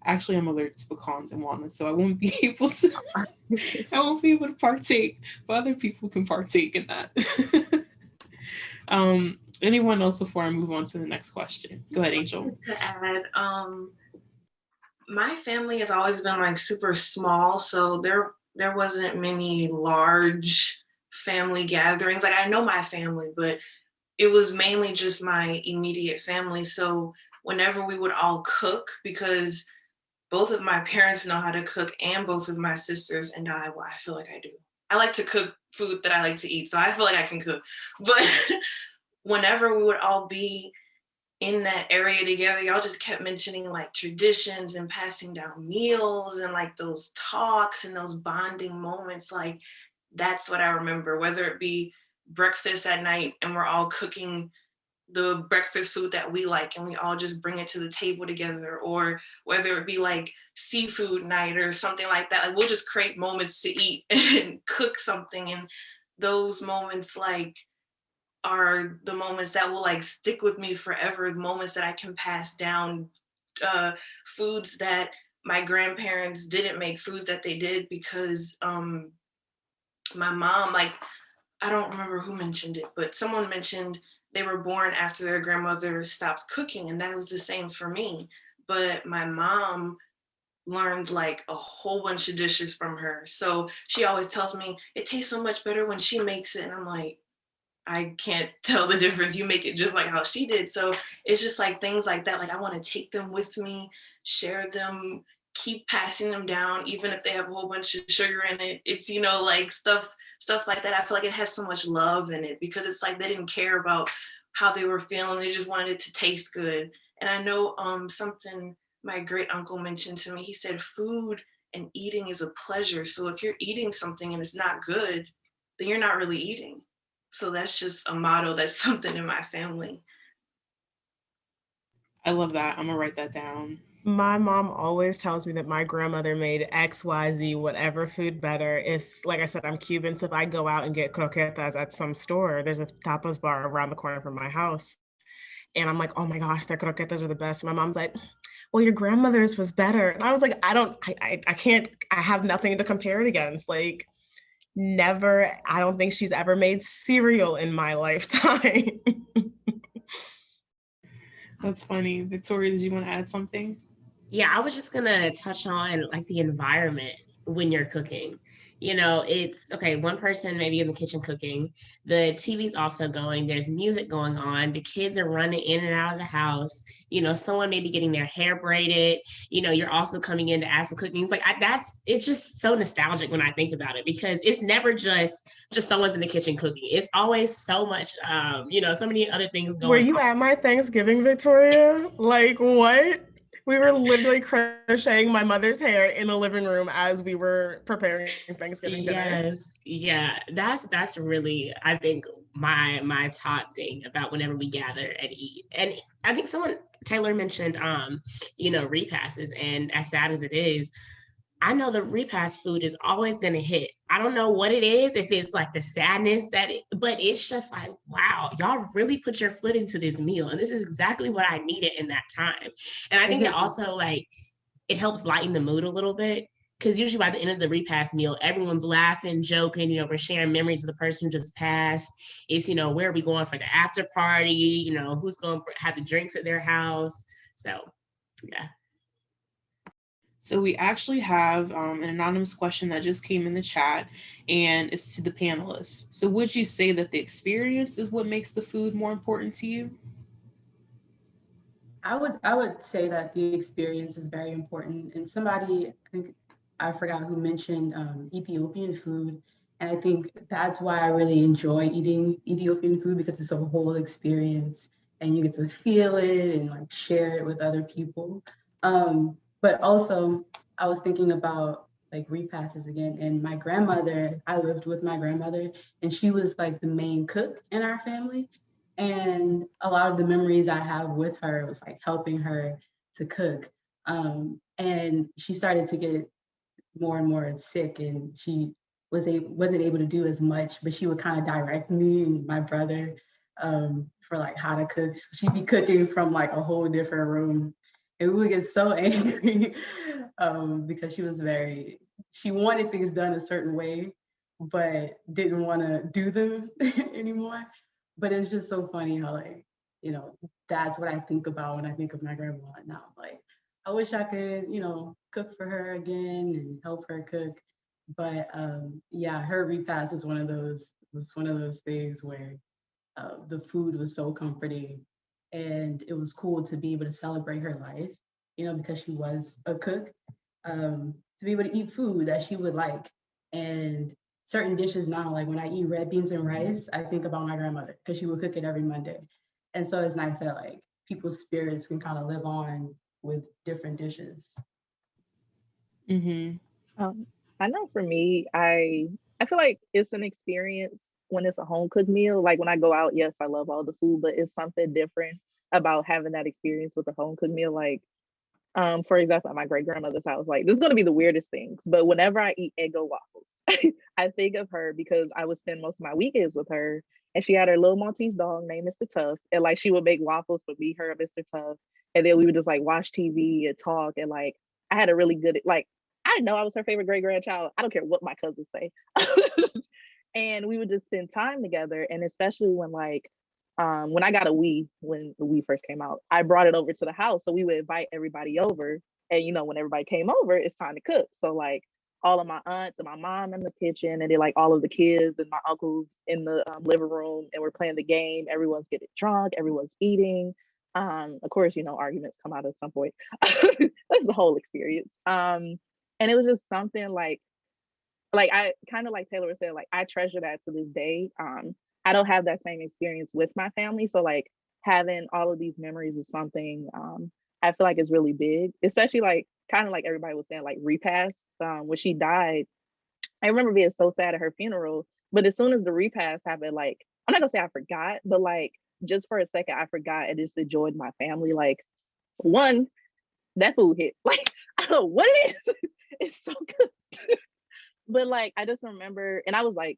actually I'm allergic to pecans and walnuts, so I won't be able to, I won't be able to partake, but other people can partake in that. Anyone else before I move on to the next question? Go ahead, Angel. To add, my family has always been like super small, so there wasn't many large family gatherings. Like I know my family, but it was mainly just my immediate family. So whenever we would all cook, because both of my parents know how to cook and both of my sisters and well, I feel like I do. I like to cook food that I like to eat, so I feel like I can cook. But whenever we would all be in that area together, y'all just kept mentioning like traditions and passing down meals and like those talks and those bonding moments. Like that's what I remember, whether it be breakfast at night and we're all cooking the breakfast food that we like and we all just bring it to the table together, or whether it be like seafood night or something like that, like we'll just create moments to eat and cook something. And those moments like are the moments that will like stick with me forever, the moments that I can pass down, foods that my grandparents didn't make, foods that they did because my mom, like, I don't remember who mentioned it, but someone mentioned they were born after their grandmother stopped cooking, and that was the same for me. But my mom learned like a whole bunch of dishes from her. So she always tells me it tastes so much better when she makes it. And I'm like, I can't tell the difference. You make it just like how she did. So it's just like things like that. Like I want to take them with me, share them, keep passing them down, even if they have a whole bunch of sugar in it. It's, you know, like stuff like that. I feel like it has so much love in it because it's like they didn't care about how they were feeling. They just wanted it to taste good. And I know something my great uncle mentioned to me. He said food and eating is a pleasure. So if you're eating something and it's not good, then you're not really eating. So that's just a motto, that's something in my family. I love that. I'm gonna write that down. My mom always tells me that my grandmother made XYZ, whatever food better. It's like I said, I'm Cuban, so if I go out and get croquetas at some store, there's a tapas bar around the corner from my house. And I'm like, oh my gosh, their croquetas are the best. My mom's like, well, your grandmother's was better. And I was like, I can't, I have nothing to compare it against. Like, never, I don't think she's ever made cereal in my lifetime. That's funny. Victoria, did you want to add something? Yeah, I was just gonna touch on like the environment when you're cooking. You know, it's okay, one person maybe in the kitchen cooking, the TV's also going, there's music going on, the kids are running in and out of the house, you know, someone may be getting their hair braided, you know, you're also coming in to ask the cooking. It's like it's just so nostalgic when I think about it because it's never just someone's in the kitchen cooking. It's always so much you know, so many other things going on. Were you at my Thanksgiving, Victoria? Like what? We were literally crocheting my mother's hair in the living room as we were preparing Thanksgiving dinner. Yes, yeah, that's really, I think, my top thing about whenever we gather and eat. And I think Taylor mentioned, you know, repasses, and as sad as it is, I know the repast food is always going to hit. I don't know what it is, if it's like the sadness but it's just like, wow, y'all really put your foot into this meal. And this is exactly what I needed in that time. And I think it also like, it helps lighten the mood a little bit. Because usually by the end of the repast meal, everyone's laughing, joking, you know, we're sharing memories of the person who just passed. It's, you know, where are we going for the after party? You know, who's going to have the drinks at their house? So, yeah. So we actually have an anonymous question that just came in the chat, and it's to the panelists. So would you say that the experience is what makes the food more important to you? I would say that the experience is very important. And somebody, I think I forgot who mentioned Ethiopian food. And I think that's why I really enjoy eating Ethiopian food, because it's a whole experience and you get to feel it and like share it with other people. But also I was thinking about like repasses again, and my grandmother, I lived with my grandmother and she was like the main cook in our family. And a lot of the memories I have with her was like helping her to cook. And she started to get more and more sick, and she wasn't able to do as much, but she would kind of direct me and my brother for like how to cook. She'd be cooking from like a whole different room, and we would get so angry because she wanted things done a certain way, but didn't want to do them anymore. But it's just so funny how like, you know, that's what I think about when I think of my grandma now. Like, I wish I could, you know, cook for her again and help her cook. But yeah, her repast was one of those things where the food was so comforting, and it was cool to be able to celebrate her life, you know, because she was a cook, to be able to eat food that she would like. And certain dishes now, like when I eat red beans and rice, I think about my grandmother because she would cook it every Monday. And so it's nice that like people's spirits can kind of live on with different dishes. Mm-hmm. I know for me, I feel like it's an experience when it's a home cooked meal. Like when I go out, yes, I love all the food, but it's something different about having that experience with a home cooked meal. Like, for example, at my great grandmother's house, like this is gonna be the weirdest things, but whenever I eat Eggo waffles, I think of her because I would spend most of my weekends with her, and she had her little Maltese dog named Mr. Tough, and like she would make waffles for me, her, and Mr. Tough, and then we would just like watch TV and talk, and like I had a really good like I didn't know I was her favorite great grandchild. I don't care what my cousins say. And we would just spend time together. And especially when I got a Wii, when the Wii first came out, I brought it over to the house. So we would invite everybody over. And when everybody came over, it's time to cook. So like all of my aunts and my mom in the kitchen, and then like all of the kids and my uncles in the living room, and we're playing the game. Everyone's getting drunk, everyone's eating. Of course, arguments come out at some point. That's the whole experience. And it was just something like I kind of like Taylor said, like I treasure that to this day. I don't have that same experience with my family. So like having all of these memories is something I feel like is really big, especially like kind of like everybody was saying, like repast. When she died, I remember being so sad at her funeral, but as soon as the repast happened, like I'm not gonna say I forgot, but like just for a second I forgot and just enjoyed my family. Like one, that food hit. Like I don't know what it is. It's so good. But like I just remember, and I was like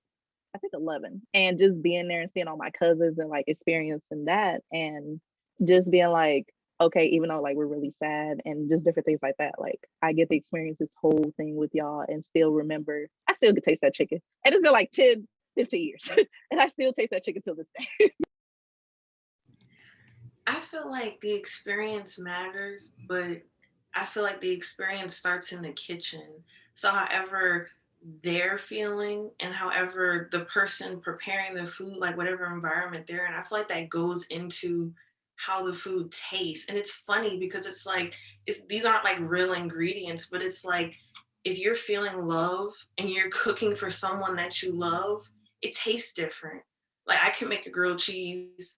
I think 11, and just being there and seeing all my cousins and like experiencing that, and just being like, okay, even though like we're really sad and just different things like that, like I get to experience this whole thing with y'all and still remember. I still can taste that chicken, and it's been like 10, 15 years, and I still taste that chicken till this day. I feel like the experience matters, but I feel like the experience starts in the kitchen. So however they're feeling and however the person preparing the food, like whatever environment they're in, I feel like that goes into how the food tastes. And it's funny because it's like these aren't like real ingredients, but it's like if you're feeling love and you're cooking for someone that you love, it tastes different. Like I can make a grilled cheese,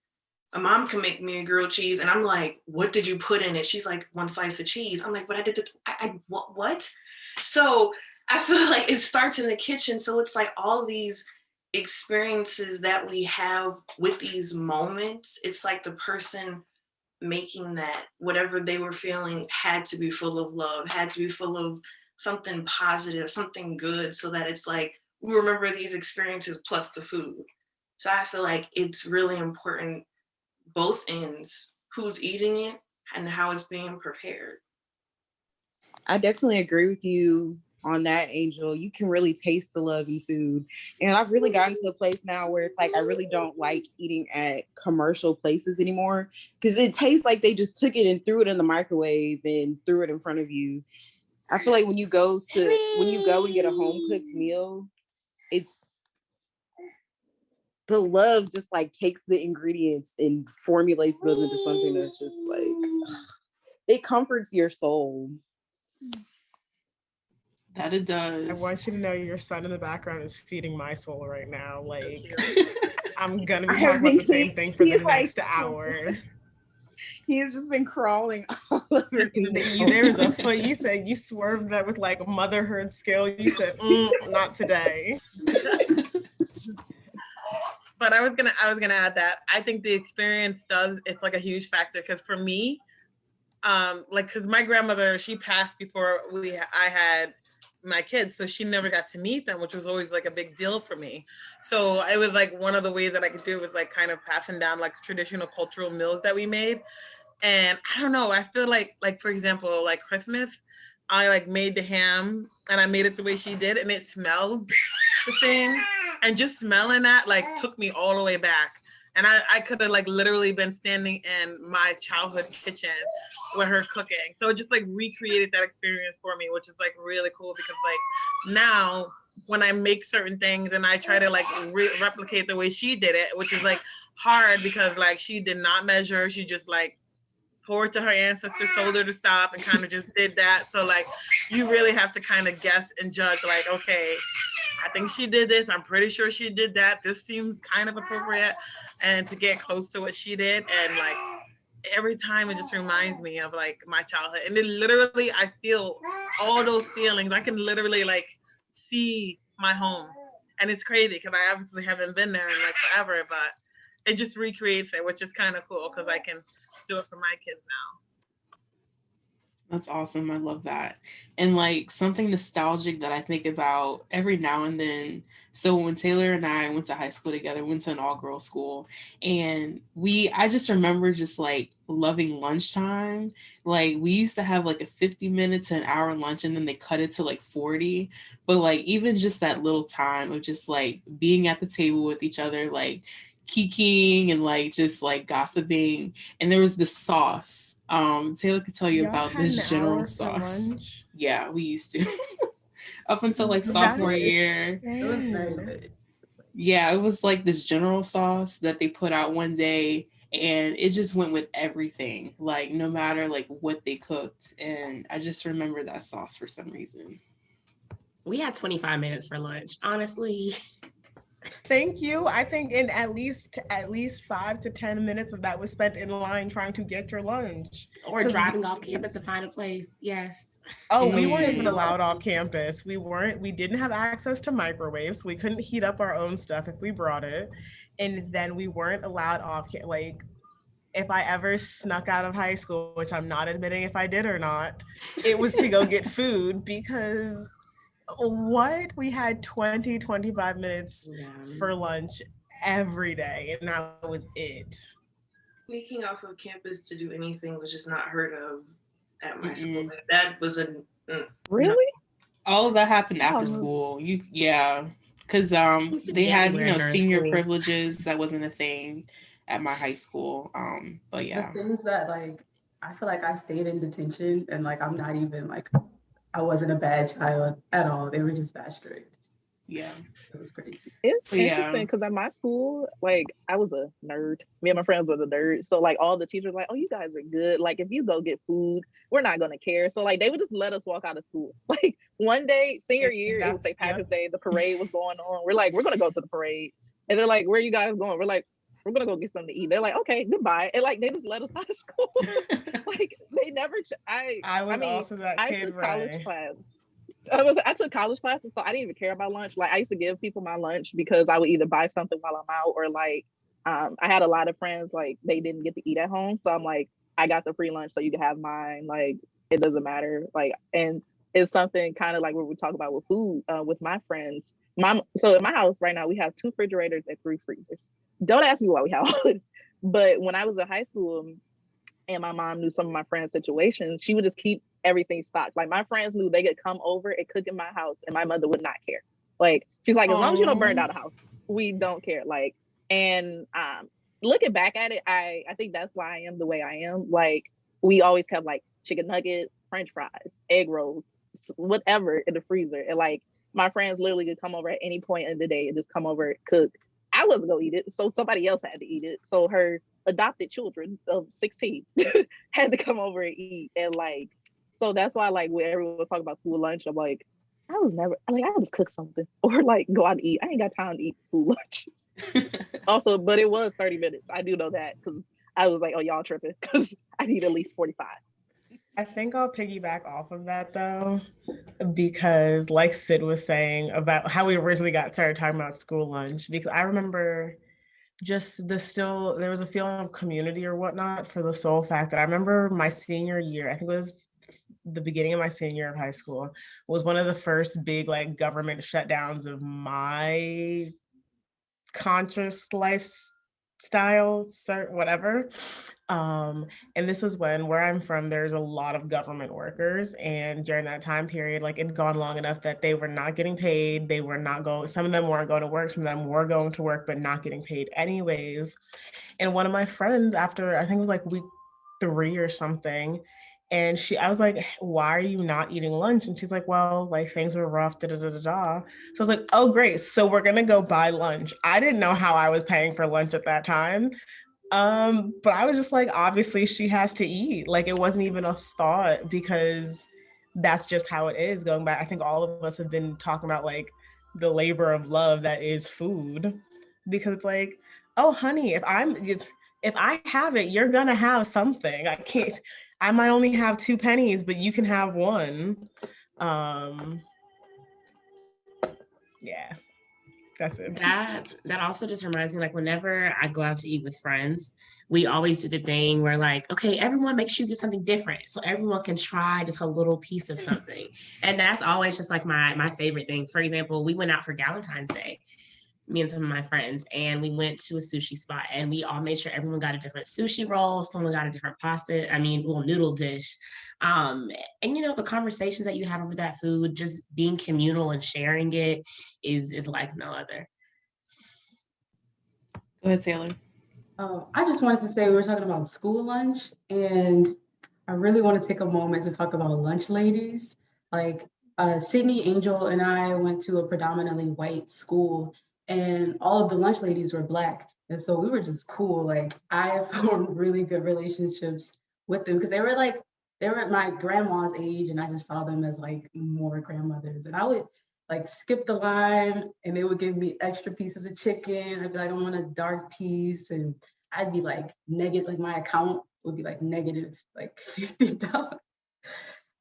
a mom can make me a grilled cheese, and I'm like, what did you put in it? She's like, 1 slice of cheese. I'm like, but I did what? So I feel like it starts in the kitchen. So it's like all these experiences that we have with these moments, it's like the person making that, whatever they were feeling had to be full of love, had to be full of something positive, something good, so that it's like we remember these experiences plus the food. So I feel like it's really important, both ends, who's eating it and how it's being prepared. I definitely agree with you on that, Angel. You can really taste the love in food. And I've really gotten to a place now where it's like I really don't like eating at commercial places anymore, because it tastes like they just took it and threw it in the microwave and threw it in front of you. I feel like when you go and get a home cooked meal, it's the love just like takes the ingredients and formulates them into something that's just like it comforts your soul. That it does. I want you to know your son in the background is feeding my soul right now. Like I'm gonna be talking about the same thing for the next hour. He has just been crawling all over me. There's a foot. You said you swerved that with like a motherhood skill. You said, not today. But I was gonna add that I think the experience it's like a huge factor, because for me, because my grandmother, she passed before I had my kids, so she never got to meet them, which was always like a big deal for me. So it was like one of the ways that I could do it was like kind of passing down like traditional cultural meals that we made. And I don't know, I feel like for example, like Christmas, I like made the ham and I made it the way she did, and it smelled the same. And just smelling that like took me all the way back. And I could have like literally been standing in my childhood kitchen with her cooking. So it just like recreated that experience for me, which is like really cool, because like now when I make certain things and I try to like replicate the way she did it, which is like hard because like she did not measure, she just like poured to her ancestors, told her to stop, and kind of just did that. So like you really have to kind of guess and judge, like, okay, I think she did this, I'm pretty sure she did that, this seems kind of appropriate, and to get close to what she did. And like every time it just reminds me of like my childhood, and then literally I feel all those feelings. I can literally like see my home And it's crazy because I obviously haven't been there in like forever, but it just recreates it, which is kind of cool because I can do it for my kids now. That's awesome. I love that. And like something nostalgic that I think about every now and then. So when Taylor and I went to high school together, we went to an all-girls school, and I just remember just like loving lunchtime. Like we used to have like a 50 minutes to an hour lunch, and then they cut it to like 40. But like even just that little time of just like being at the table with each other, like kikiing and like just like gossiping. And there was this sauce. Taylor could tell you Y'all about had this an general hour for sauce. lunch? Yeah, we used to. Up until like That sophomore is year. It was very insane. good. Yeah, it was like this general sauce that they put out one day, and it just went with everything, like no matter like what they cooked. And I just remember that sauce for some reason. We had 25 minutes for lunch, honestly. Thank you. I think in at least 5 to 10 minutes of that was spent in line trying to get your lunch. Or driving off campus to find a place. Yes. Oh, we weren't even allowed off campus. We didn't have access to microwaves. We couldn't heat up our own stuff if we brought it. And then we weren't allowed off like if I ever snuck out of high school, which I'm not admitting if I did or not, it was to go get food because we had 25 minutes for lunch every day, and that was it. Sneaking off of campus to do anything was just not heard of at my school. Like, that was really? No. All of that happened after school. Because they had senior privileges. That wasn't a thing at my high school. But yeah, the things that like I feel like I stayed in detention, and like I'm not even like I wasn't a bad child at all. They were just that strict. Yeah. It was crazy. It's interesting because at my school, like I was a nerd. Me and my friends were the nerds. So like all the teachers were like, oh, you guys are good. Like if you go get food, we're not gonna care. So like they would just let us walk out of school. Like one day, senior year, it was St. Patrick's Day, the parade was going on. We're like, we're gonna go to the parade. And they're like, where are you guys going? We're like, we're gonna go get something to eat. They're like, okay, goodbye. And like they just let us out of school. Like they never I mean, also that kid, I took college class. I took college classes, so I didn't even care about lunch. Like I used to give people my lunch because I would either buy something while I'm out, or like I had a lot of friends like they didn't get to eat at home, so I'm like, I got the free lunch, so you can have mine. Like it doesn't matter. Like, and it's something kind of like what we talk about with food with my friends. So in my house right now we have 2 refrigerators and 3 freezers. Don't ask me why we have all this, but when I was in high school and my mom knew some of my friends' situations, she would just keep everything stocked. Like my friends knew they could come over and cook in my house and my mother would not care. Like she's like, as long as you don't burn down the house, we don't care. Like, and looking back at it, I think that's why I am the way I am. Like we always kept like chicken nuggets, French fries, egg rolls, whatever in the freezer. And like my friends literally could come over at any point in the day and just come over and cook. I wasn't gonna eat it, so somebody else had to eat it. So her adopted children of 16 had to come over and eat. And like, so that's why like when everyone was talking about school lunch, I'm like, I was never like I just cook something or like go out and eat. I ain't got time to eat school lunch. Also, but it was 30 minutes. I do know that because I was like, oh, y'all tripping because I need at least 45. I think I'll piggyback off of that though, because like Sid was saying about how we originally got started talking about school lunch, because I remember just there was a feeling of community or whatnot for the sole fact that I remember my senior year, I think it was the beginning of my senior year of high school, was one of the first big like government shutdowns of my conscious lifestyle, whatever. And this was where I'm from, there's a lot of government workers. And during that time period, like it'd gone long enough that they were not getting paid. They were not going, some of them weren't going to work, some of them were going to work, but not getting paid anyways. And one of my friends, after I think it was like week 3 or something, and I was like, why are you not eating lunch? And she's like, well, like things were rough, da da da da da. So I was like, oh, great. So we're going to go buy lunch. I didn't know how I was paying for lunch at that time. But I was just like, obviously she has to eat. Like it wasn't even a thought because that's just how it is. Going back, I think all of us have been talking about like the labor of love that is food, because it's like, oh, honey, if I have it, you're going to have something. I might only have 2 pennies, but you can have 1. Yeah. That's it. That also just reminds me, like, whenever I go out to eat with friends, we always do the thing where, like, okay, everyone make sure you get something different so everyone can try just a little piece of something. And that's always just like my favorite thing. For example, we went out for Valentine's Day, me and some of my friends, and we went to a sushi spot, and we all made sure everyone got a different sushi roll, someone got a different pasta, noodle dish. And the conversations that you have over that food, just being communal and sharing it is like no other. Go ahead, Taylor. I just wanted to say we were talking about school lunch, and I really want to take a moment to talk about lunch ladies. Like Sydney, Angel, and I went to a predominantly white school, and all of the lunch ladies were Black. And so we were just cool. Like I formed really good relationships with them because they were at my grandma's age, and I just saw them as like more grandmothers. And I would like skip the line, and they would give me extra pieces of chicken. I'd be like, I want a dark piece. And I'd be like negative, like my account would be like negative, like $50.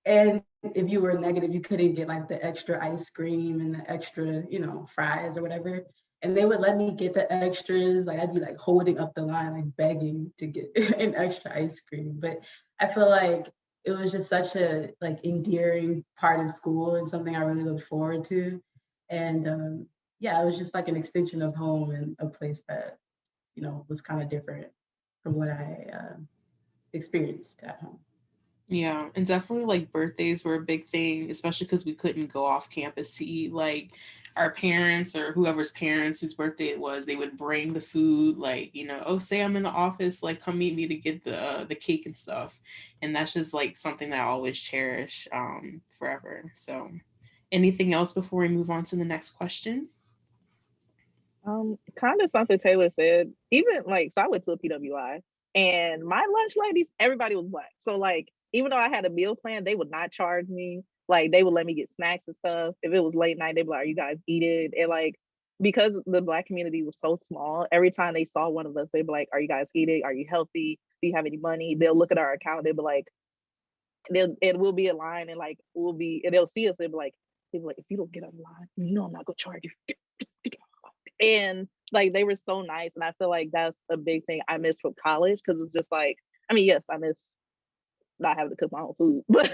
And if you were negative, you couldn't get like the extra ice cream and the extra, fries or whatever. And they would let me get the extras. Like I'd be like holding up the line, like begging to get an extra ice cream. But I feel like it was just such a like endearing part of school and something I really looked forward to. And yeah, it was just like an extension of home and a place that, was kind of different from what I experienced at home. Yeah, and definitely like birthdays were a big thing, especially because we couldn't go off campus to eat. Like our parents or whoever's parents whose birthday it was, they would bring the food. Like oh, say I'm in the office, like come meet me to get the cake and stuff. And that's just like something that I always cherish forever. So, anything else before we move on to the next question? Kind of something Taylor said. Even like, so I went to a PWI, and my lunch ladies, everybody was Black. So like, even though I had a meal plan, they would not charge me. Like they would let me get snacks and stuff. If it was late night, they'd be like, "Are you guys eating?" And like, because the Black community was so small, every time they saw one of us, they'd be like, "Are you guys eating? Are you healthy? Do you have any money?" They'll look at our account. They'll be like, it will be a line, and like and they'll see us. They'll be like, "If you don't get on the line, I'm not gonna charge you." And like they were so nice, and I feel like that's a big thing I miss from college, because it's just like, yes, I miss not having to cook my own food, but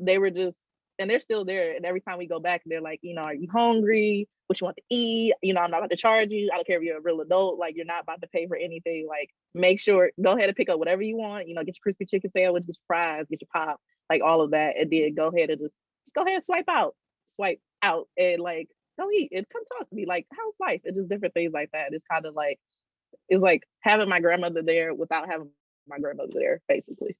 they were just, and they're still there. And every time we go back, they're like, are you hungry? What you want to eat? I'm not about to charge you. I don't care if you're a real adult. Like you're not about to pay for anything. Like make sure, go ahead and pick up whatever you want. Get your crispy chicken sandwich, get your fries, get your pop, like all of that, and then go ahead and just go ahead and swipe out, and like go eat and come talk to me. Like how's life? And just different things like that. It's kind of like, it's like having my grandmother there without having my grandmother there, basically.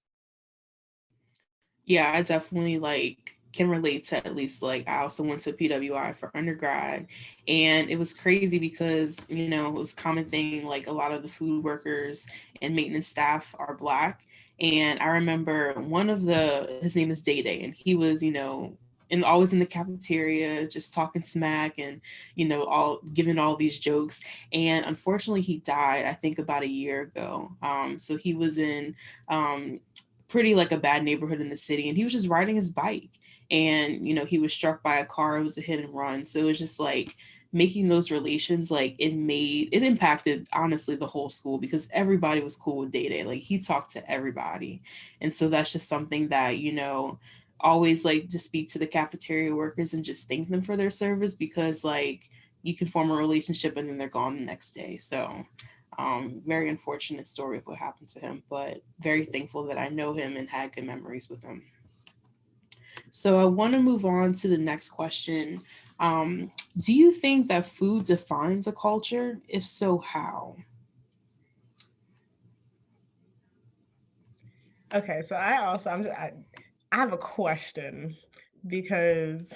Yeah, I definitely like can relate to, at least like I also went to PWI for undergrad, and it was crazy because it was a common thing, like a lot of the food workers and maintenance staff are Black. And I remember his name is Day Day, and he was and always in the cafeteria just talking smack and all giving all these jokes. And unfortunately he died, I think about a year ago. So he was in pretty like a bad neighborhood in the city, and he was just riding his bike, and he was struck by a car. It was a hit and run. So it was just like making those relations, like it impacted honestly the whole school, because everybody was cool with Day Day. Like he talked to everybody. And so that's just something that always like just speak to the cafeteria workers and just thank them for their service, because like you can form a relationship and then they're gone the next day. So very unfortunate story of what happened to him, but very thankful that I know him and had good memories with him. So I want to move on to the next question. Do you think that food defines a culture? If so, how? Okay, so I have a question, because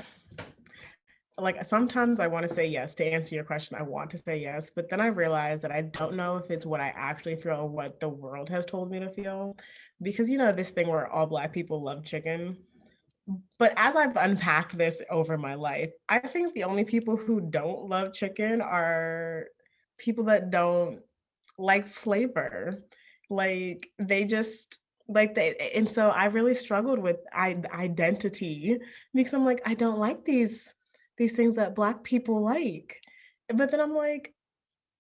like sometimes I want to say yes. To answer your question, I want to say yes, but then I realize that I don't know if it's what I actually feel or what the world has told me to feel, because this thing where all Black people love chicken. But as I've unpacked this over my life, I think the only people who don't love chicken are people that don't like flavor. Like they just and so I really struggled with identity, because I'm like, I don't like these these things that Black people like. But then I'm like,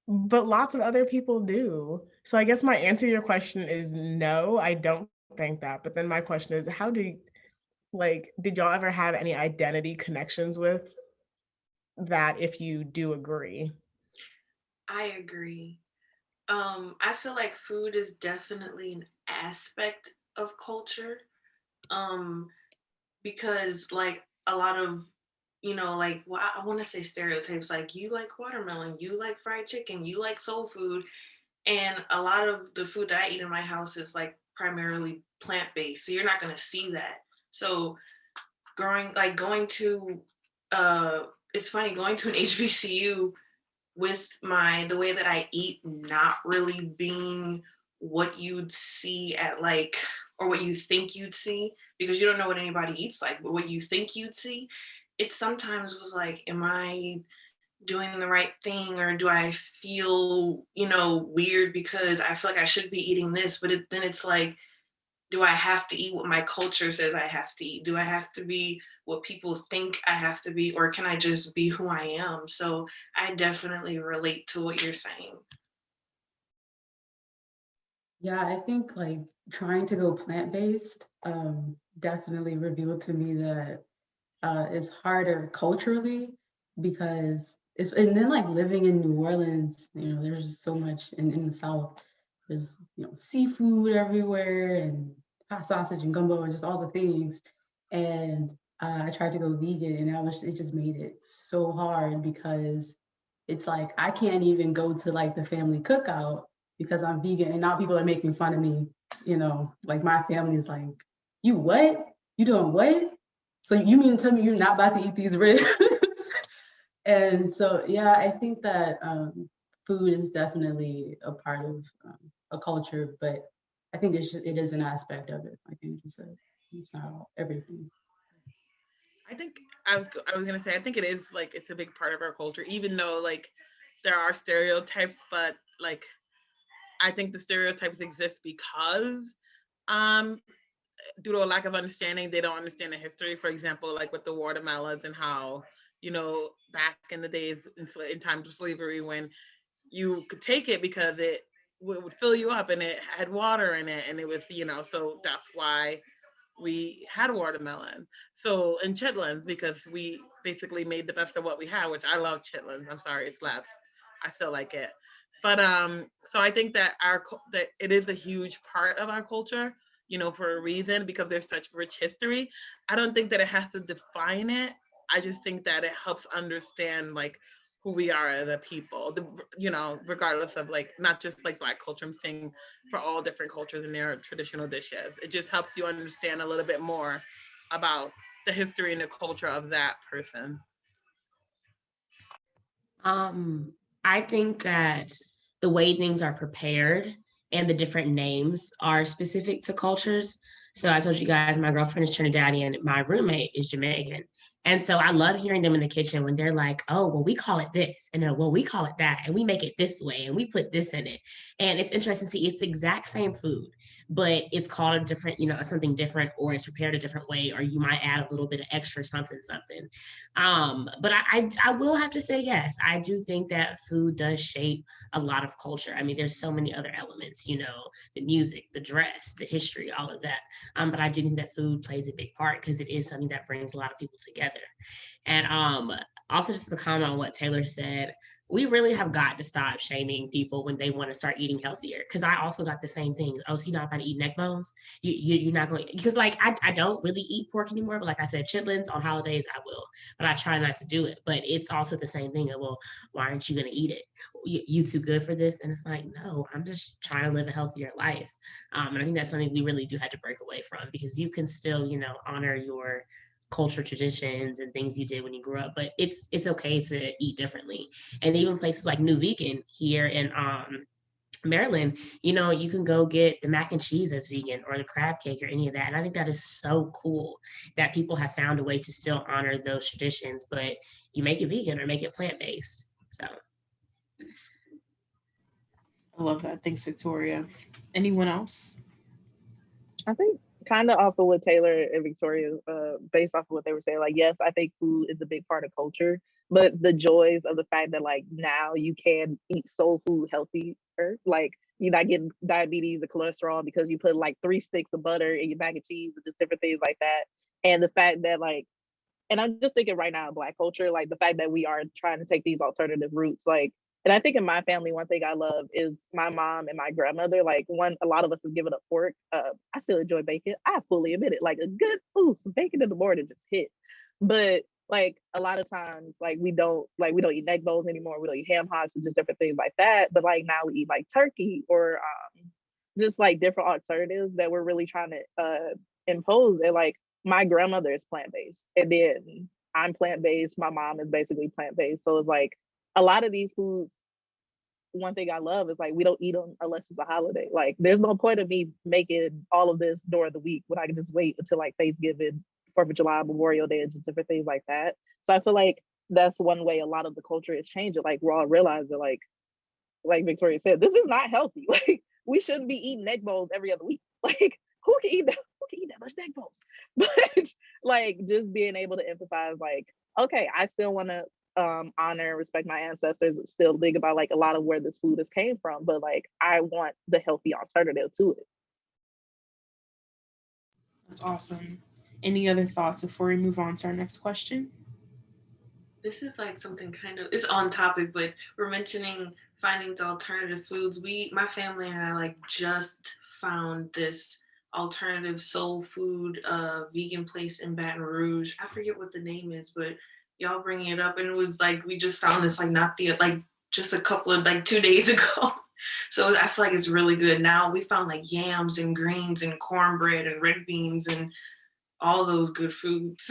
but lots of other people do. So I guess my answer to your question is no, I don't think that. But then my question is, how do, like, did y'all ever have any identity connections with that if you do agree? I agree. I feel like food is definitely an aspect of culture. Um, because like a lot of, like, well, I want to say stereotypes, like you like watermelon, you like fried chicken, you like soul food, and a lot of the food that I eat in my house is like primarily plant-based, so you're not going to see that. So going to it's funny going to an HBCU with the way that I eat not really being what you'd see at like, or what you think you'd see, because you don't know what anybody eats like, but what you think you'd see, it sometimes was like, am I doing the right thing, or do I feel, weird because I feel like I should be eating this, but then it's like, do I have to eat what my culture says I have to eat? Do I have to be what people think I have to be, or can I just be who I am? So I definitely relate to what you're saying. Yeah, I think like trying to go plant-based definitely revealed to me that it's harder culturally because and then like living in New Orleans, there's just so much in the South. There's, seafood everywhere and hot sausage and gumbo and just all the things. And I tried to go vegan and it just made it so hard because it's like, I can't even go to like the family cookout because I'm vegan and now people are making fun of me, like my family's like, you what? You doing what? So you mean to tell me you're not about to eat these ribs? And so, yeah, I think that food is definitely a part of a culture, but I think it is an aspect of it, like Andrew said. It's not everything. I think I was gonna say I think it is like it's a big part of our culture, even though like there are stereotypes, but like I think the stereotypes exist because um due to a lack of understanding, they don't understand the history. For example, like with the watermelons and how, back in the days in times of slavery, when you could take it because it would fill you up and it had water in it and it was, so that's why we had watermelon. So, and chitlins, because we basically made the best of what we had, which I love chitlins. I'm sorry, it slaps. I still like it. But so I think that that it is a huge part of our culture, for a reason, because there's such rich history. I don't think that it has to define it. I just think that it helps understand like who we are as a people, regardless of like not just like Black culture. I'm saying for all different cultures and their traditional dishes. It just helps you understand a little bit more about the history and the culture of that person. I think that the way things are prepared and the different names are specific to cultures. So I told you guys my girlfriend is Trinidadian, my roommate is Jamaican. And so I love hearing them in the kitchen when they're like, oh, well, we call it this, and then, well, we call it that, and we make it this way, and we put this in it. And it's interesting to see it's the exact same food, but it's called a different, something different, or it's prepared a different way, or you might add a little bit of extra something. But I will have to say, yes, I do think that food does shape a lot of culture. I mean, there's so many other elements, the music, the dress, the history, all of that. But I do think that food plays a big part because it is something that brings a lot of people together. And also just to comment on what Taylor said, we really have got to stop shaming people when they want to start eating healthier. Because I also got the same thing. Oh, so you're not about to eat neck bones? You're not going, because like I don't really eat pork anymore. But like I said, chitlins on holidays, I will. But I try not to do it. But it's also the same thing of, well, why aren't you going to eat it? You too good for this? And it's like, no, I'm just trying to live a healthier life. And I think that's something we really do have to break away from, because you can still, honor your culture, traditions, and things you did when you grew up, but it's okay to eat differently. And even places like New Vegan here in Maryland, you can go get the mac and cheese as vegan, or the crab cake, or any of that. And I think that is so cool that people have found a way to still honor those traditions, but you make it vegan or make it plant-based. So I love that. Thanks, Victoria. Anyone else? I think kind of off of what Taylor and Victoria, based off of what they were saying, like, yes, I think food is a big part of culture, but the joys of the fact that like now you can eat soul food healthier, like you're not getting diabetes or cholesterol because you put like 3 sticks of butter in your mac and cheese and just different things like that. And the fact that like, and I'm just thinking right now in Black culture, like the fact that we are trying to take these alternative routes, like, and I think in my family, one thing I love is my mom and my grandmother. Like a lot of us have given up pork. I still enjoy bacon. I fully admit it. Like a good food, some bacon in the morning just hit. But like a lot of times, like we don't eat neck bones anymore. We don't eat ham hocks and just different things like that. But like now we eat like turkey or just like different alternatives that we're really trying to impose. And like my grandmother is plant-based, and then I'm plant-based. My mom is basically plant-based. So it's like a lot of these foods, one thing I love is like we don't eat them unless it's a holiday. Like there's no point of me making all of this during the week when I can just wait until like Thanksgiving, 4th of July, Memorial Day, and just different things like that. So I feel like that's one way a lot of the culture is changing. Like we're all realizing, like Victoria said, this is not healthy. Like we shouldn't be eating neck bones every other week. Like who can eat that? Who can eat that much neck bones? But like just being able to emphasize, like, okay, I still want to honor and respect my ancestors, still think about like a lot of where this food has came from, but like I want the healthy alternative to it. That's awesome. Any other thoughts before we move on to our next question? This is like something kind of, it's on topic, but we're mentioning finding the alternative foods. My family and I like just found this alternative soul food vegan place in Baton Rouge. I forget what the name is, but y'all bringing it up, and it was like we just found this like not the like just a couple of like 2 days ago. So I feel like it's really good. Now we found like yams and greens and cornbread and red beans and all those good foods.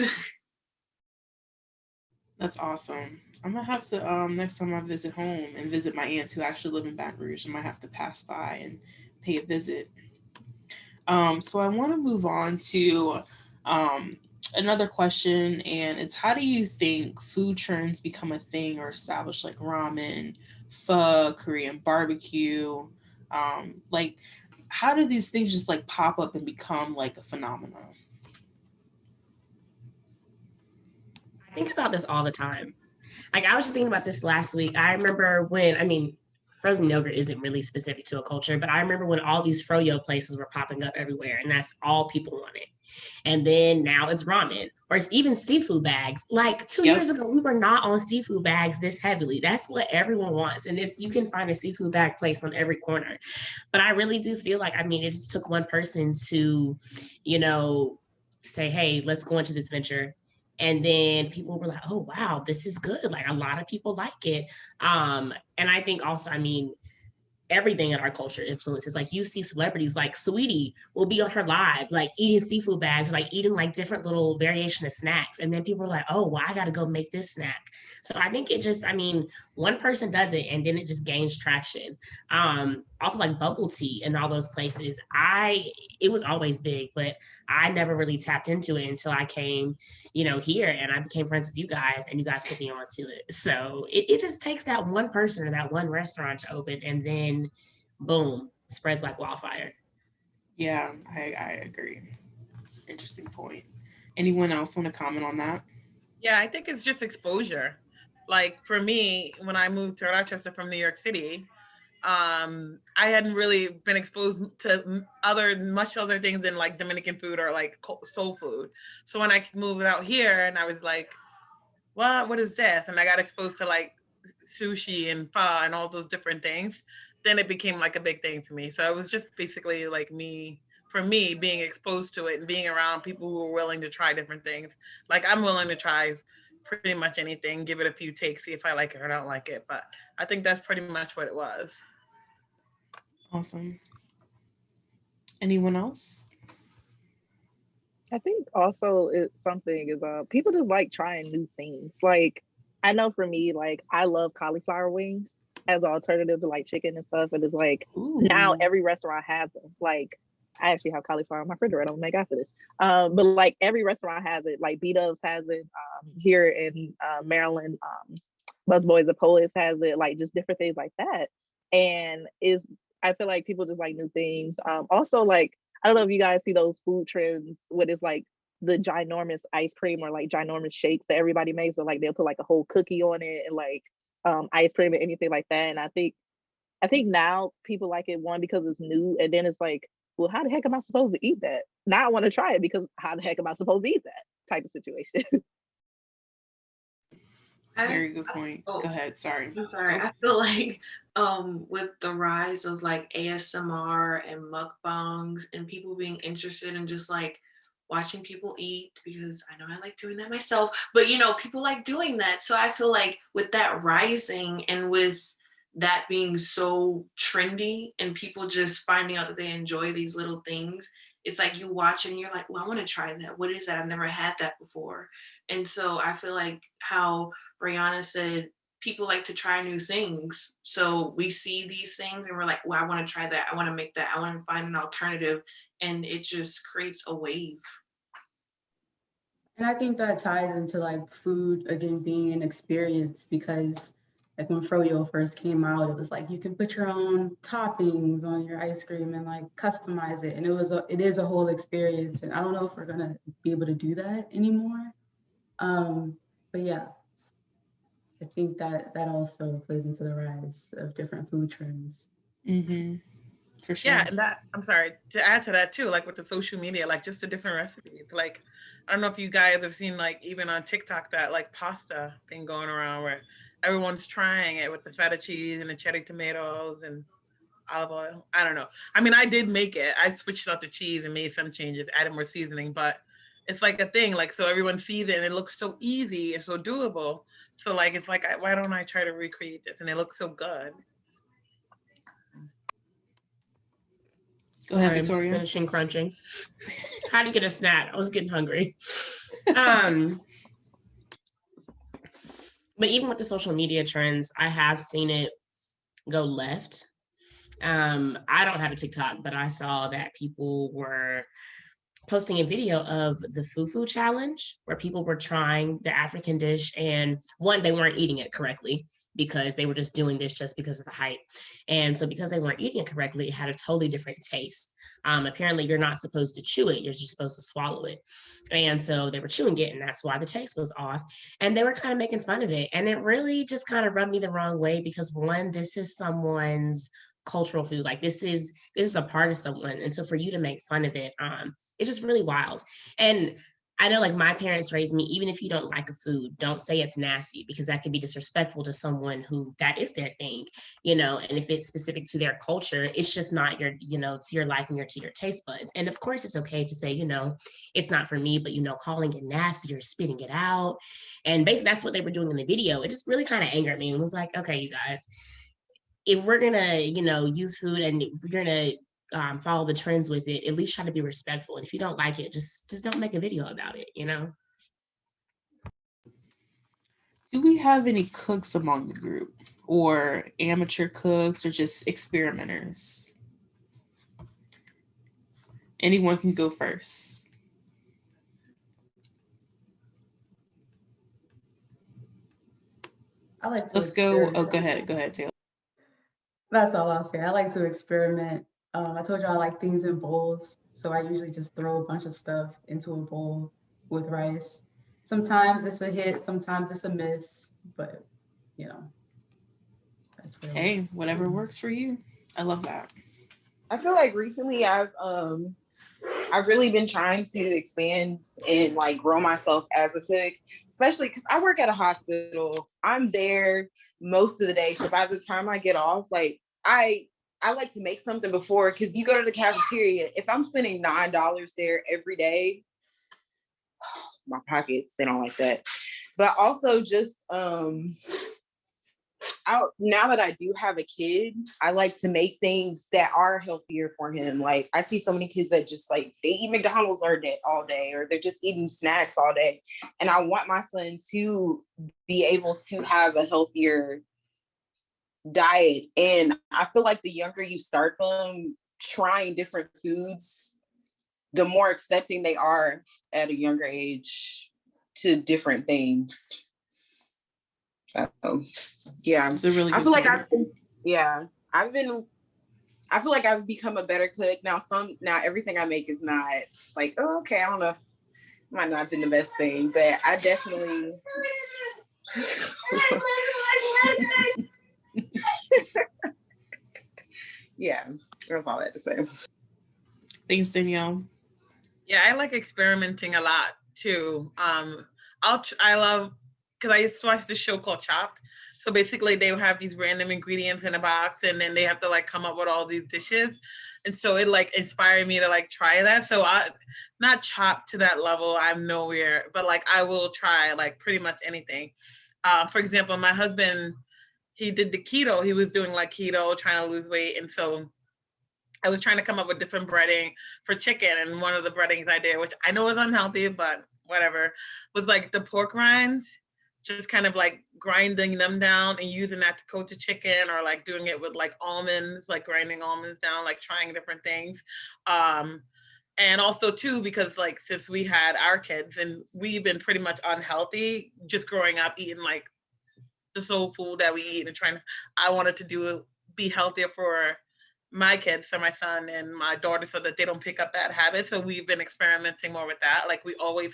That's awesome. I'm gonna have to next time I visit home and visit my aunts who actually live in Baton Rouge, I might have to pass by and pay a visit. So I want to move on to another question, and it's how do you think food trends become a thing or established, like ramen, pho, Korean barbecue? Like how do these things just like pop up and become like a phenomenon? I think about this all the time. Like I was just thinking about this last week. I remember when, I mean, frozen yogurt isn't really specific to a culture, but I remember when all these froyo places were popping up everywhere, and that's all people wanted. And then now it's ramen, or it's even seafood bags. Like 2 years ago, we were not on seafood bags this heavily. That's what everyone wants. And you can find a seafood bag place on every corner. But I really do feel like, I mean, it just took one person to, you know, say, hey, let's go into this venture. And then people were like, oh, wow, this is good. Like a lot of people like it. And I think also, I mean, everything in our culture influences. Like you see celebrities like Sweetie will be on her live, like eating seafood bags, like eating like different little variation of snacks. And then people are like, oh, well, I got to go make this snack. So I think it just, I mean, one person does it and then it just gains traction. Also like bubble tea and all those places. It was always big, but I never really tapped into it until I came, you know, here and I became friends with you guys and you guys put me on to it. So it just takes that one person or that one restaurant to open and then boom, spreads like wildfire. Yeah, I agree. Interesting point. Anyone else want to comment on that? Yeah, I think it's just exposure. Like for me, when I moved to Rochester from New York City, I hadn't really been exposed to much other things than like Dominican food or like soul food. So when I moved out here and I was like, what is this? And I got exposed to like sushi and pho and all those different things, then it became like a big thing for me. So it was just basically like for me, being exposed to it and being around people who were willing to try different things. Like I'm willing to try pretty much anything, give it a few takes, see if I like it or don't like it. But I think that's pretty much what it was. Awesome. Anyone else? I think also it's something is people just like trying new things. Like I know for me, like I love cauliflower wings as an alternative to like chicken and stuff. And it's like now every restaurant has them. Like I actually have cauliflower in my refrigerator. I'm gonna make after this. But like every restaurant has it. Like B-Dubs has it here in Maryland. Busboys and Poets has it. Like just different things like that. And I feel like people just like new things. Also, like I don't know if you guys see those food trends when it's like the ginormous ice cream or like ginormous shakes that everybody makes. So like they'll put like a whole cookie on it and like ice cream and anything like that. And I think now people like it, one, because it's new, and then it's like, well, how the heck am I supposed to eat that? Now I want to try it because how the heck am I supposed to eat that type of situation? Very good point. Go ahead. Sorry. I'm sorry. I feel like with the rise of like ASMR and mukbangs and people being interested in just like watching people eat, because I know I like doing that myself, but you know, people like doing that. So I feel like with that rising and with that being so trendy and people just finding out that they enjoy these little things, it's like you watch it and you're like, well, I want to try that. What is that? I've never had that before. And so I feel like how RAYONNA said, people like to try new things. So we see these things and we're like, well, I want to try that. I want to make that. I want to find an alternative. And it just creates a wave. And I think that ties into like food, again, being an experience, because like when froyo first came out, it was like you can put your own toppings on your ice cream and like customize it. And it is a whole experience. And I don't know if we're gonna be able to do that anymore. But yeah, I think that also plays into the rise of different food trends. Mm-hmm. For sure. Yeah, and that, I'm sorry, to add to that too, like with the social media, like just the different recipes. Like, I don't know if you guys have seen, like even on TikTok, that like pasta thing going around where everyone's trying it with the feta cheese and the cherry tomatoes and olive oil. I don't know. I mean, I did make it. I switched out the cheese and made some changes, added more seasoning, but it's like a thing, like, so everyone sees it and it looks so easy and so doable. So like, it's like, why don't I try to recreate this? And it looks so good. Go ahead, Victoria. Finishing crunching. How to get a snack? I was getting hungry. But even with the social media trends, I have seen it go left. I don't have a TikTok, but I saw that people were posting a video of the fufu challenge where people were trying the African dish, and one, they weren't eating it correctly because they were just doing this just because of the hype. And so because they weren't eating it correctly, it had a totally different taste. Apparently you're not supposed to chew it, you're just supposed to swallow it. And so they were chewing it, and that's why the taste was off. And they were kind of making fun of it. And it really just kind of rubbed me the wrong way because, one, this is someone's cultural food. Like this is a part of someone. And so for you to make fun of it, it's just really wild. And I know, like, my parents raised me, even if you don't like a food, don't say it's nasty, because that could be disrespectful to someone who that is their thing, you know, and if it's specific to their culture, it's just not your, you know, to your liking or to your taste buds. And of course it's okay to say, you know, it's not for me, but, you know, calling it nasty or spitting it out. And basically that's what they were doing in the video. It just really kind of angered me. It was like, okay, you guys, if we're gonna, you know, use food and we're gonna follow the trends with it, at least try to be respectful. And if you don't like it, just don't make a video about it, you know? Do we have any cooks among the group, or amateur cooks, or just experimenters? Anyone can go first. I like to Let's go. experiment. Oh, go ahead, Taylor. That's all I'll say. I like to experiment. I told you I like things in bowls, so I usually just throw a bunch of stuff into a bowl with rice. Sometimes it's a hit, sometimes it's a miss, but you know, that's really Hey, whatever works for you. I love that. I feel like recently I've really been trying to expand and like grow myself as a cook, especially because I work at a hospital. I'm there most of the day. So by the time I get off, like I like to make something before, because you go to the cafeteria. If I'm spending $9 there every day, my pockets, they don't like that. But also just now that I do have a kid, I like to make things that are healthier for him. Like I see so many kids that just like, they eat McDonald's all day, or they're just eating snacks all day. And I want my son to be able to have a healthier diet. And I feel like the younger you start them trying different foods, the more accepting they are at a younger age to different things. So yeah, It's a really I good feel like point. I've been I feel like I've become a better cook. Now everything I make is not, it's like, oh, okay, I don't know. Might not have been the best thing, but I definitely yeah, that's all I had to say. Thanks, Danielle. Yeah, I like experimenting a lot too. I love, because I used to watch this show called Chopped. So basically they have these random ingredients in a box and then they have to like come up with all these dishes. And so it like inspired me to like try that. So I not Chopped to that level, I'm nowhere, but like I will try like pretty much anything. For example, my husband, he did the keto. He was doing like keto, trying to lose weight. And so I was trying to come up with different breading for chicken. And one of the breadings I did, which I know is unhealthy, but whatever, was like the pork rinds, just kind of like grinding them down and using that to coat the chicken, or like doing it with like almonds, like grinding almonds down, like trying different things. And also too, because like since we had our kids and we've been pretty much unhealthy, just growing up eating like the soul food that we eat, and I wanted to be healthier for my kids, so my son and my daughter, so that they don't pick up bad habits. So we've been experimenting more with that. Like we always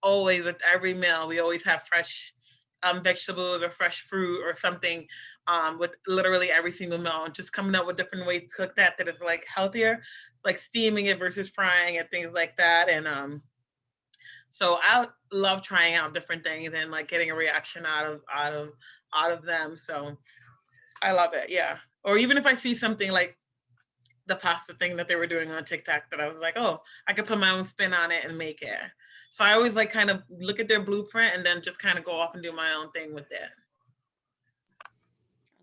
with every meal, we always have fresh vegetables or fresh fruit or something with literally every single meal, and just coming up with different ways to cook that is like healthier, like steaming it versus frying and things like that. And so I love trying out different things and like getting a reaction out of them. So I love it. Yeah. Or even if I see something like the pasta thing that they were doing on TikTok that I was like, oh, I could put my own spin on it and make it. So I always like kind of look at their blueprint and then just kind of go off and do my own thing with it.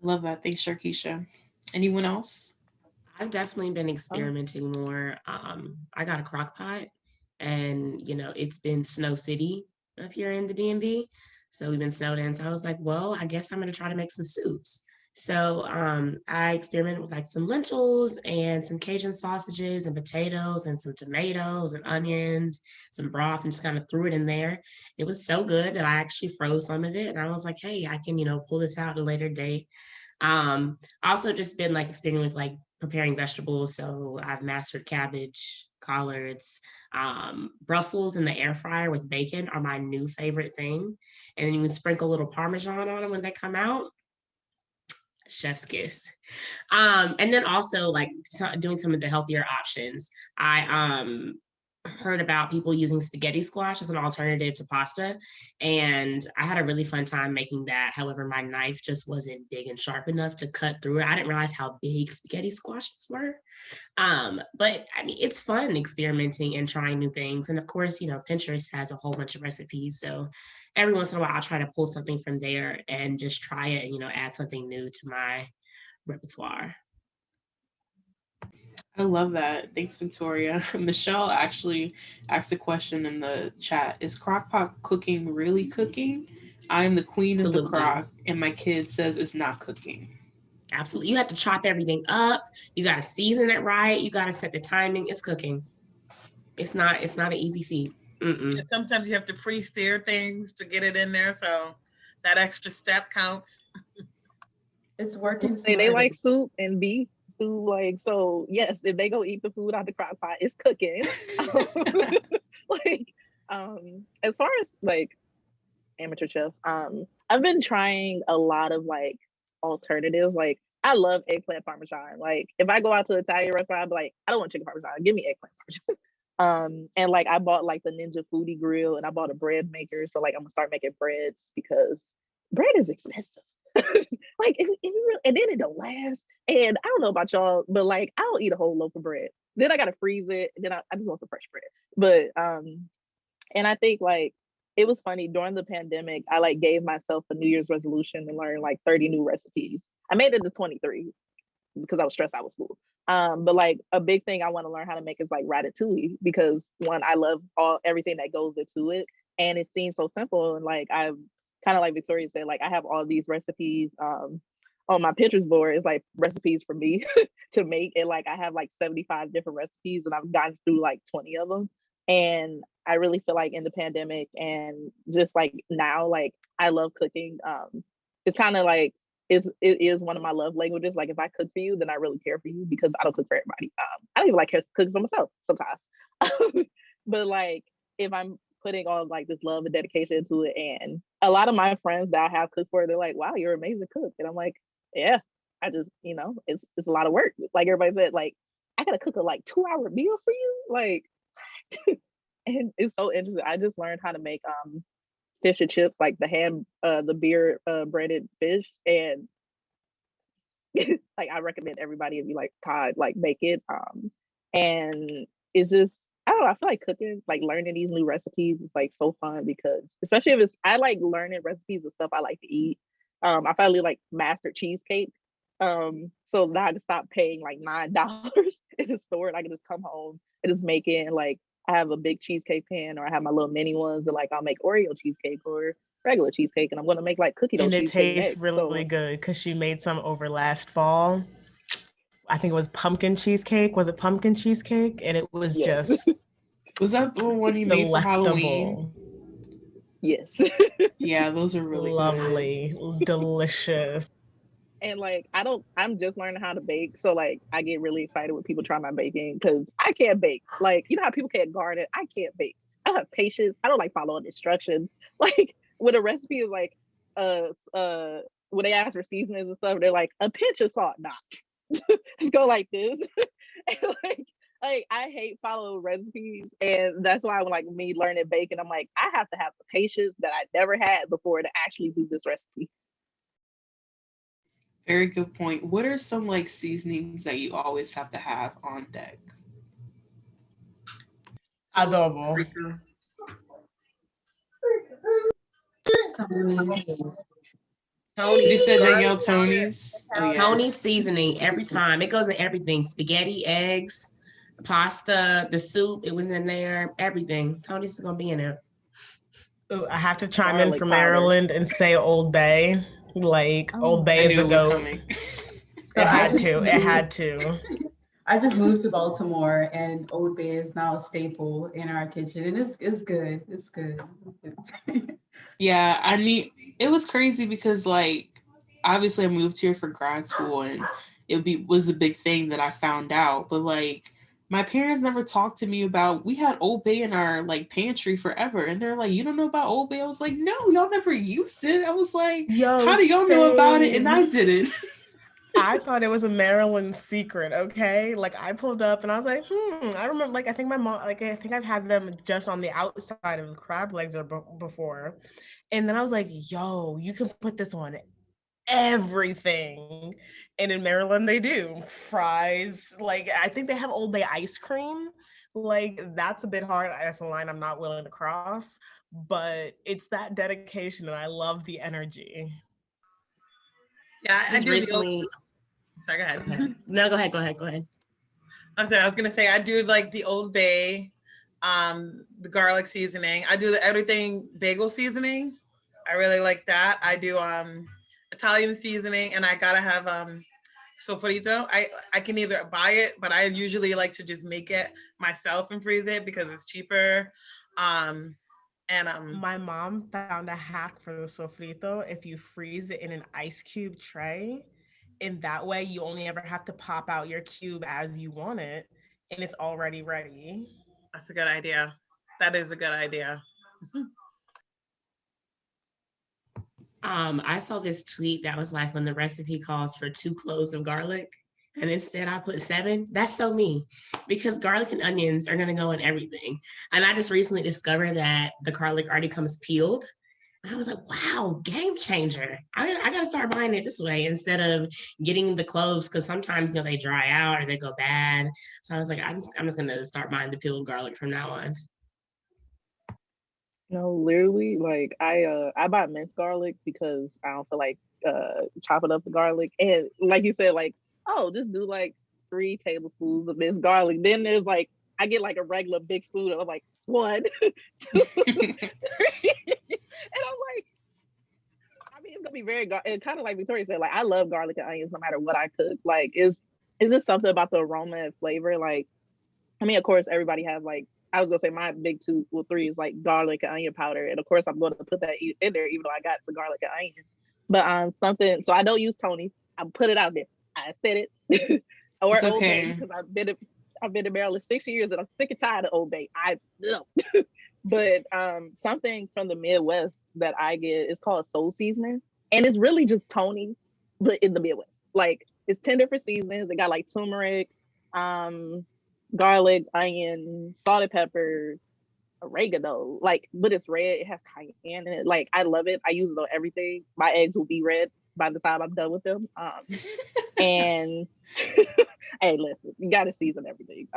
Love that. Thanks, Sharkisha. Anyone else? I've definitely been experimenting more. I got a crock pot, and it's been Snow City up here in the DMV. So we've been snowed in. So I was like, well, I guess I'm going to try to make some soups. So I experimented with like some lentils and some Cajun sausages and potatoes and some tomatoes and onions, some broth, and just kind of threw it in there. It was so good that I actually froze some of it. And I was like, hey, I can, pull this out at a later date. Also just been like experimenting with like preparing vegetables. So I've mastered cabbage, collards, Brussels in the air fryer with bacon are my new favorite thing. And then you can sprinkle a little Parmesan on them when they come out. Chef's kiss. And then also like doing some of the healthier options. I heard about people using spaghetti squash as an alternative to pasta, and I had a really fun time making that. However, my knife just wasn't big and sharp enough to cut through it. I didn't realize how big spaghetti squashes were. But I mean, it's fun experimenting and trying new things. And of course, Pinterest has a whole bunch of recipes. So every once in a while, I'll try to pull something from there and just try it and, add something new to my repertoire. I love that. Thanks, Victoria. Michelle actually asked a question in the chat. Is Crockpot cooking really cooking? I am the queen of the crock, and my kid says it's not cooking. Absolutely. You have to chop everything up. You got to season it right. You got to set the timing. It's cooking. It's not an easy feat. Sometimes you have to pre-sear things to get it in there. So that extra step counts. It's working. They like soup and beef. Like, so yes, if they go eat the food out the crock pot, it's cooking. As far as like amateur chef, I've been trying a lot of like alternatives. Like I love eggplant parmesan. Like if I go out to an Italian restaurant, I'd be like, I don't want chicken parmesan, give me eggplant parmesan. And like I bought like the Ninja Foodie grill, and I bought a bread maker. So like I'm gonna start making breads because bread is expensive. Like if you really, and then it don't last. And I don't know about y'all, but like I'll eat a whole loaf of bread. Then I gotta freeze it, and then I just want some fresh bread. But and I think like it was funny during the pandemic, I like gave myself a New Year's resolution to learn like 30 new recipes. I made it to 23 because I was stressed out with school. But like a big thing I want to learn how to make is like ratatouille, because one, I love everything that goes into it, and it seems so simple. And like I've kind of like Victoria said, like I have all these recipes on my Pinterest board. It's like recipes for me to make, and like I have like 75 different recipes, and I've gotten through like 20 of them. And I really feel like in the pandemic and just like now, like I love cooking. It's kind of like it is one of my love languages. Like if I cook for you, then I really care for you because I don't cook for everybody. I don't even like cooking for myself sometimes. But like if I'm putting on like this love and dedication into it, and a lot of my friends that I have cooked for, they're like, wow, you're an amazing cook. And I'm like, yeah, I just, it's a lot of work. Like everybody said, like, I gotta cook a like 2-hour meal for you. Like, and it's so interesting. I just learned how to make fish and chips, like the beer breaded fish. And like I recommend everybody, if you like cod, like make it. And it's just, I don't know, I feel like cooking, like learning these new recipes is like so fun, because especially if I like learning recipes of stuff I like to eat. I finally like mastered cheesecake. So now I just stopped paying like $9 in the store, and I can just come home and just make it. And like I have a big cheesecake pan, or I have my little mini ones, and like I'll make Oreo cheesecake or regular cheesecake, and I'm gonna make like cookie dough And it cheesecake tastes next. really good, because she made some over last fall. I think it was pumpkin cheesecake. Was it pumpkin cheesecake? And it was just Was that the one you made for Halloween? Yes. Yeah, those are really lovely, delicious. And like I'm just learning how to bake, so like I get really excited when people try my baking, because I can't bake. Like, you know how people can't garden, I can't bake. I don't have patience. I don't like following instructions. Like when a recipe is like when they ask for seasonings and stuff, they're like a pinch of salt. Nah, just go like this. And like I hate following recipes, and that's why when like me learning baking, I'm like, I have to have the patience that I never had before to actually do this recipe. Very good point. What are some like seasonings that you always have to have on deck? Adobo. Tony. You said Danielle, Tony's? Oh, yeah. Tony's seasoning every time. It goes in everything. Spaghetti, eggs, pasta, the soup, it was in there, everything. Tony's is gonna be in there. Ooh, I have to chime in from Maryland and say Old Bay. Like Old Bay is a goat. It had to. I just moved to Baltimore, and Old Bay is now a staple in our kitchen, and it's good. It's good. Yeah, it was crazy because like obviously I moved here for grad school, and was a big thing that I found out, but like my parents never talked to me about, we had Old Bay in our like pantry forever, and they're like, you don't know about Old Bay? I was like, no, y'all never used it. I was like, how do y'all know about it? And I didn't. I thought it was a Maryland secret, okay? Like I pulled up and I was like, I remember, like I think my mom, like I think I've had them just on the outside of the crab legs before. And then I was like, yo, you can put this on everything. And in Maryland they do. Fries, like I think they have Old Bay ice cream. Like that's a bit hard. That's a line I'm not willing to cross, but it's that dedication and I love the energy. Yeah, I just recently. Sorry, go ahead. Okay. No, go ahead. I'm sorry. I was gonna say I do like the Old Bay, the garlic seasoning. I do the everything bagel seasoning. I really like that. I do Italian seasoning, and I gotta have sofrito. I can either buy it, but I usually like to just make it myself and freeze it because it's cheaper. My mom found a hack for the sofrito. If you freeze it in an ice cube tray, in that way you only ever have to pop out your cube as you want it, and it's already ready. That's a good idea. That is a good idea. I saw this tweet that was like, when the recipe calls for 2 cloves of garlic, and instead I put 7. That's so me, because garlic and onions are gonna go in everything. And I just recently discovered that the garlic already comes peeled. And I was like, wow, game changer. I gotta start buying it this way instead of getting the cloves, because sometimes they dry out or they go bad. So I was like, I'm just gonna start buying the peeled garlic from now on. No, literally, like I buy minced garlic because I don't feel like chopping up the garlic. And like you said, like, oh, just do like 3 tablespoons of minced garlic. Then there's like, I get like a regular big spoon, and I'm like, 1, 2, 3. And I'm like, I mean, it's gonna be very and kind of like Victoria said, like I love garlic and onions no matter what I cook. Like, is just something about the aroma and flavor. Like, I mean, of course, everybody has like, I was gonna say my big 3 is like garlic and onion powder, and of course I'm going to put that in there, even though I got the garlic and onion. But something, so I don't use Tony's. I put it out there. I said it. Or It's Old Bay, okay. because I've been in Maryland 6 years and I'm sick and tired of Old Bay. I know. But something from the Midwest that I get is called soul seasoning. And it's really just Tony's, but in the Midwest. Like, it's 10 different seasonings. It got like turmeric, garlic, onion, salted pepper, oregano, like, but it's red. It has cayenne in it. Like, I love it. I use it on everything. My eggs will be red by the time I'm done with them. And hey, listen, you gotta season everything.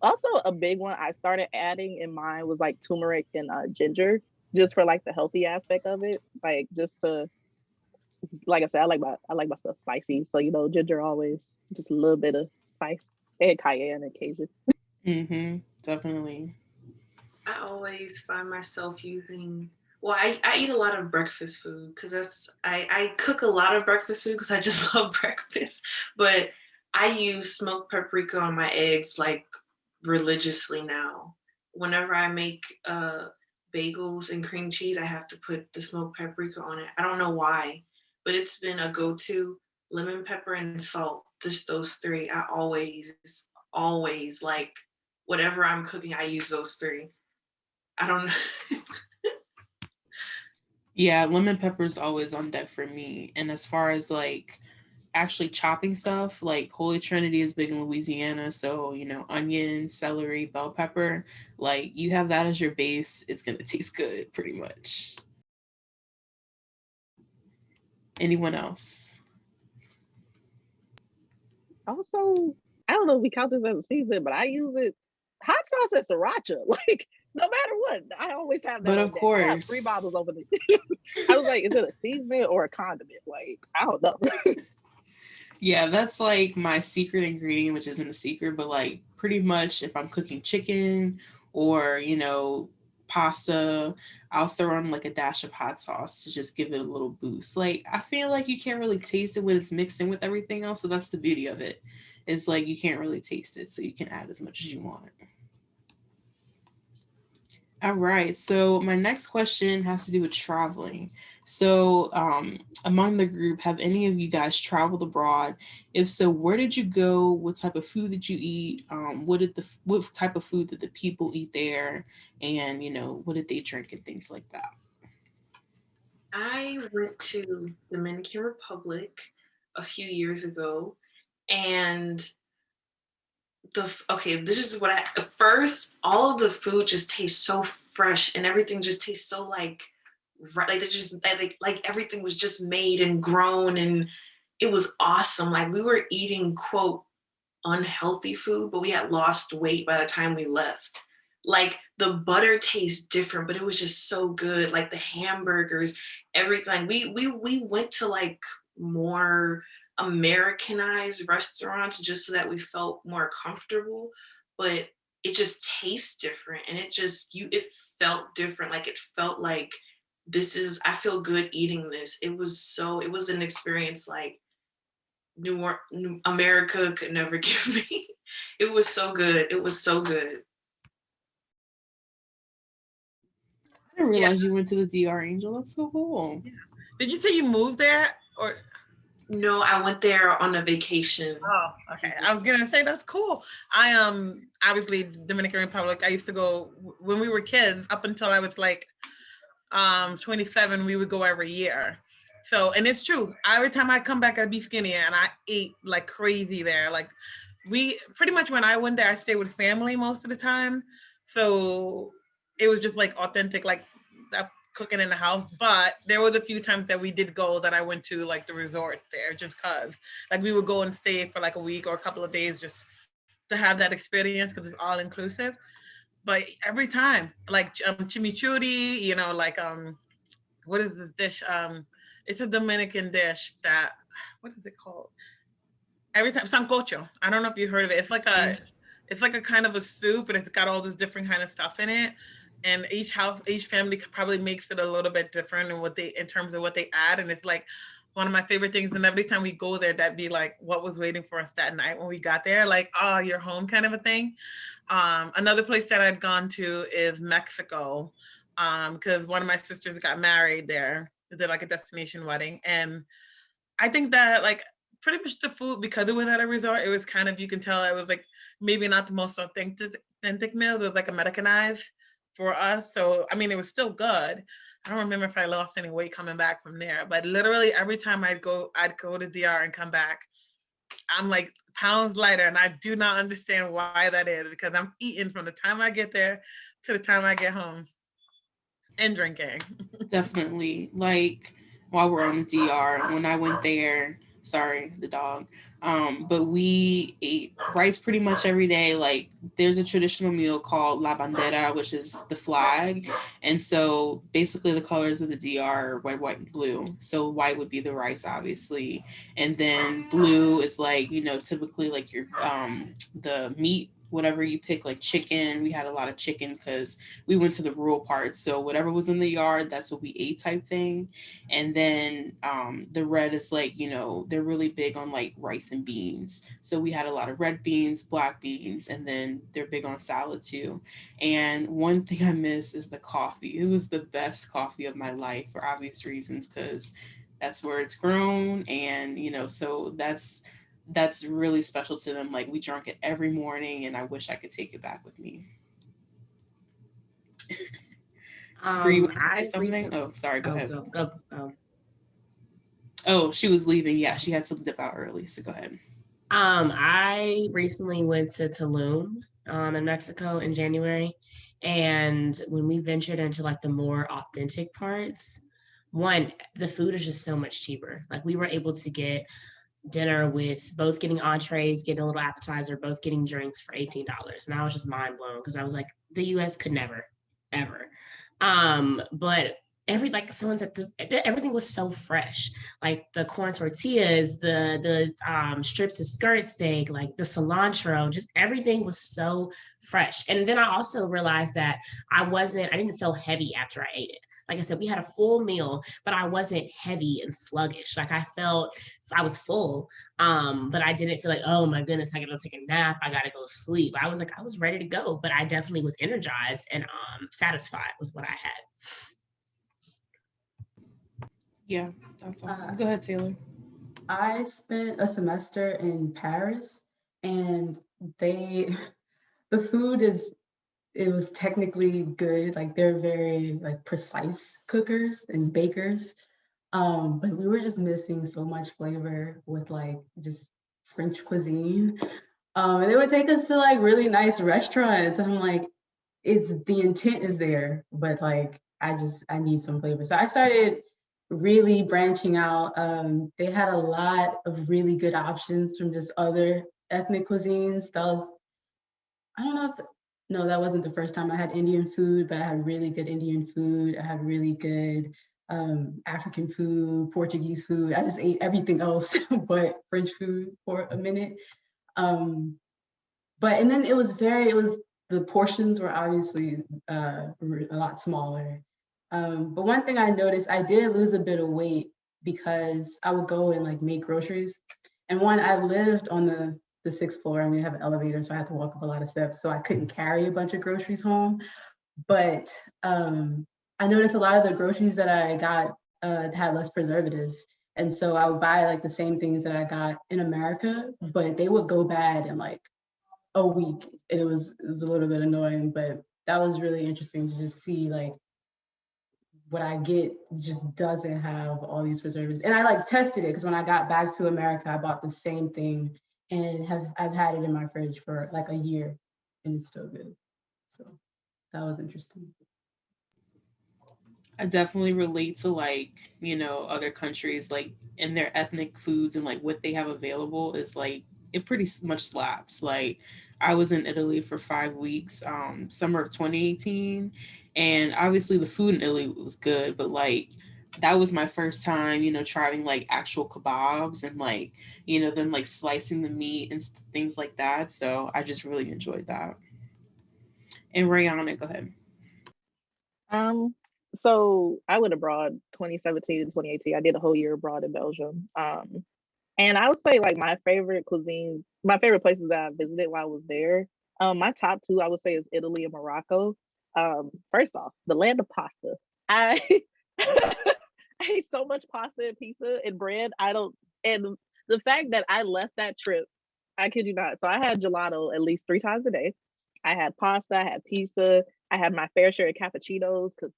Also a big one I started adding in mine was like turmeric and ginger, just for like the healthy aspect of it. Like, just to, like I said, I like my stuff spicy. So, you know, ginger always just a little bit of spice, and cayenne occasionally. Definitely. I always find myself using, well, I eat a lot of breakfast food because I cook a lot of breakfast food because I just love breakfast. But I use smoked paprika on my eggs like religiously now. Whenever I make bagels and cream cheese, I have to put the smoked paprika on it. I don't know why, but it's been a go-to. Lemon pepper and salt, just those three. I always like whatever I'm cooking, I use those three. I don't know. Yeah, lemon pepper is always on deck for me. And as far as like actually chopping stuff, like Holy Trinity is big in Louisiana. So, you know, onion, celery, bell pepper, like you have that as your base, it's going to taste good pretty much. Anyone else? Also, I don't know if we count this as a season, but I use it hot sauce and sriracha. Like, no matter what, I always have that. But on of deck. I have 3 course. bottles over there. I was like, is it a seasoning or a condiment? Like, I don't know. Yeah, that's like my secret ingredient, which isn't a secret, but like pretty much if I'm cooking chicken or, you know, pasta, I'll throw in like a dash of hot sauce to just give it a little boost. Like, I feel like you can't really taste it when it's mixed in with everything else. So that's the beauty of it. It's like you can't really taste it, so you can add as much as you want. All right. So my next question has to do with traveling. So among the group, have any of you guys traveled abroad? If so, where did you go? What type of food did you eat? What type of food did the people eat there? And, you know, what did they drink and things like that? I went to Dominican Republic a few years ago, and this is what first, all of the food just tastes so fresh and everything just tastes so like they just like everything was just made and grown, and it was awesome. Like, we were eating quote unhealthy food, but we had lost weight by the time we left. Like, the butter tastes different, but it was just so good. Like, the hamburgers, everything. We went to like more Americanized restaurants just so that we felt more comfortable, but it just tastes different, and it felt different. Like, it felt like I feel good eating this. It was an experience like America could never give me. It was so good. It was so good. I didn't realize you went to the DR, Angel. That's so cool. Yeah. Did you say you moved there, or? No, I went there on a vacation. Oh, okay. I was gonna say that's cool. I obviously Dominican Republic. I used to go when we were kids up until I was like 27. We would go every year. So, and it's true. Every time I come back, I'd be skinnier, and I ate like crazy there. Like, we pretty much, when I went there, I stayed with family most of the time. So it was just like authentic, like cooking in the house. But there was a few times that we did go that I went to like the resort there, just cause like we would go and stay for like a week or a couple of days just to have that experience, because it's all inclusive. But every time, like chimichurri, you know, like what is this dish? It's a Dominican dish that, what is it called? Every time, sancocho. I don't know if you heard of it. It's like a kind of a soup, and it's got all this different kind of stuff in it. And each family probably makes it a little bit different in terms of what they add. And it's like one of my favorite things. And every time we go there, that'd be like what was waiting for us that night when we got there, like, oh, you're home kind of a thing. Another place that I'd gone to is Mexico, because one of my sisters got married there. did like a destination wedding. And I think that like pretty much the food, because it was at a resort, it was kind of, you can tell it was like maybe not the most authentic meal. It was like Americanized for us. So, I mean, it was still good. I don't remember if I lost any weight coming back from there, but literally every time I'd go to DR and come back, I'm like pounds lighter, and I do not understand why that is, because I'm eating from the time I get there to the time I get home and drinking. Definitely. Like while we're on the DR, when I went there, sorry, the dog. But we ate rice pretty much every day. Like there's a traditional meal called La Bandera, which is the flag. And so basically the colors of the DR are red, white, and blue. So white would be the rice, obviously. And then blue is like, you know, typically like your the meat, whatever you pick, like chicken. We had a lot of chicken because we went to the rural parts. So whatever was in the yard, that's what we ate type thing. And then the red is like, you know, they're really big on like rice and beans. So we had a lot of red beans, black beans, and then they're big on salad too. And one thing I miss is the coffee. It was the best coffee of my life for obvious reasons, because that's where it's grown. And, you know, so that's really special to them. Like we drank it every morning, and I wish I could take it back with me. Bree, you want to say something? Oh, sorry, go ahead. Go. Oh, she was leaving. Yeah, she had to dip out early, so go ahead. I recently went to Tulum in Mexico in January, and when we ventured into like the more authentic parts, one, the food is just so much cheaper. Like we were able to get dinner with both getting entrees, getting a little appetizer, both getting drinks for $18. And I was just mind blown, because I was like, the US could never, ever. But someone said, everything was so fresh. Like the corn tortillas, the strips of skirt steak, like the cilantro, just everything was so fresh. And then I also realized that I didn't feel heavy after I ate it. Like I said, we had a full meal, but I wasn't heavy and sluggish. Like I felt I was full, but I didn't feel like, oh my goodness, I gotta take a nap, I gotta go sleep. I was like, I was ready to go, but I definitely was energized and satisfied with what I had. Yeah, that's awesome. Go ahead, Taylor. I spent a semester in Paris, and the food it was technically good. Like they're very like precise cookers and bakers. But we were just missing so much flavor with like just French cuisine. And they would take us to like really nice restaurants. And I'm like, the intent is there, but like I need some flavor. So I started really branching out. They had a lot of really good options from just other ethnic cuisines. I don't know if no, that wasn't the first time I had Indian food, but I had really good Indian food. I had really good African food, Portuguese food. I just ate everything else but French food for a minute. And then the portions were obviously a lot smaller. But one thing I noticed, I did lose a bit of weight because I would go and like make groceries. And I lived on the 6th floor, and we have an elevator, so I had to walk up a lot of steps, so I couldn't carry a bunch of groceries home. But I noticed a lot of the groceries that I got had less preservatives. And so I would buy like the same things that I got in America, but they would go bad in like a week. And it was a little bit annoying, but that was really interesting to just see like what I get just doesn't have all these preservatives. And I like tested it, because when I got back to America, I bought the same thing, and I've had it in my fridge for like a year, and it's still good. So that was interesting. I definitely relate to like, you know, other countries, like in their ethnic foods and like what they have available is like, it pretty much slaps. Like I was in Italy for 5 weeks, summer of 2018. And obviously the food in Italy was good, but like that was my first time, you know, trying like actual kebabs and like, you know, then like slicing the meat and things like that. So I just really enjoyed that. And Rayonna, go ahead. So I went abroad 2017 and 2018. I did a whole year abroad in Belgium. And I would say like my favorite cuisines, my favorite places that I visited while I was there. My top two, I would say, is Italy and Morocco. First off, the land of pasta. I I ate so much pasta and pizza and bread. And the fact that I left that trip, I kid you not. So I had gelato at least 3 times a day. I had pasta, I had pizza, I had my fair share of cappuccinos because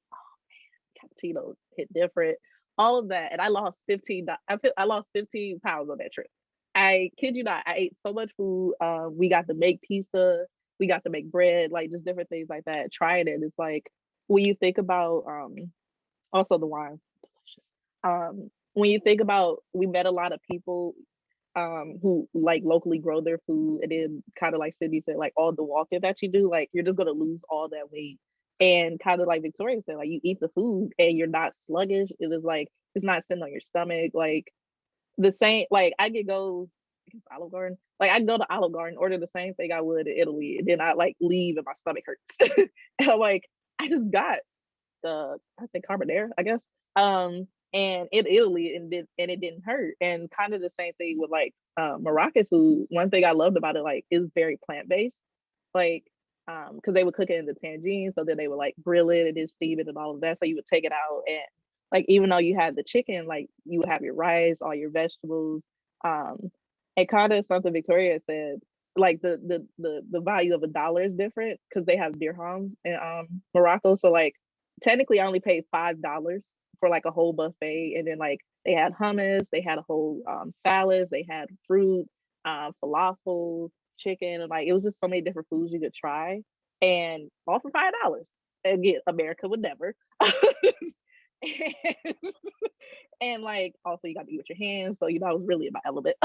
cappuccinos hit different. All of that, and I lost 15. I lost 15 pounds on that trip. I kid you not. I ate so much food. We got to make pizza. We got to make bread, like just different things like that. Trying it, it's like when you think about also the wine, delicious. When you think about, we met a lot of people who like locally grow their food, and then kind of like Sydney said, like all the walking that you do, like you're just gonna lose all that weight. And kind of like Victoria said, like you eat the food and you're not sluggish. It is like it's not sitting on your stomach. Like the same, like I could go Olive Garden. Like I go to Olive Garden, order the same thing I would in Italy, and then I like leave and my stomach hurts. And I'm like, I just got I say carbonara, I guess. And in Italy, and it didn't hurt. And kind of the same thing with like Moroccan food. One thing I loved about it, like, is very plant-based. Like, because they would cook it in the tangine, so then they would like grill it and then steam it and all of that. So you would take it out, and like even though you had the chicken, like you would have your rice, all your vegetables. And kind of something Victoria said, like the value of $1 is different because they have dirhams in Morocco. So like technically I only paid $5 for like a whole buffet, and then like they had hummus, they had a whole salads, they had fruit, falafel, chicken, and like it was just so many different foods you could try, and all for $5. Again, America would never. and, and like also you got to eat with your hands, so I was really in my element.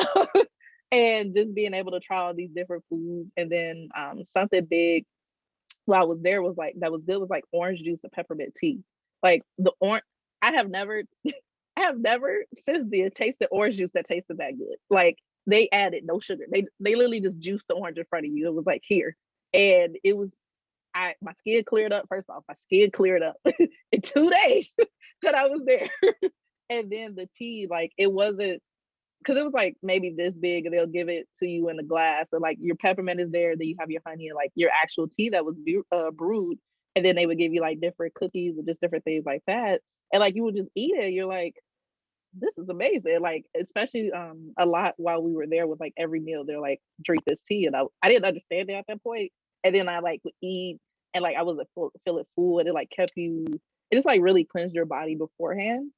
And just being able to try all these different foods, and then something big while I was there was like that was good was like orange juice and peppermint tea. Like the orange, I have never since then tasted orange juice that tasted that good. Like they added no sugar. They literally just juiced the orange in front of you. It was like here, and it was my skin cleared up. First off, my skin cleared up in 2 days that I was there. And then the tea, like it wasn't, because it was like maybe this big, and they'll give it to you in a glass. So like your peppermint is there, then you have your honey and like your actual tea that was brewed, and then they would give you like different cookies and just different things like that. And like you would just eat it. You're like, this is amazing. Like especially a lot while we were there with like every meal, they're like drink this tea, and I didn't understand it at that point. And then I like would eat, and like I wasn't feeling full, and it like kept you. It just like really cleansed your body beforehand,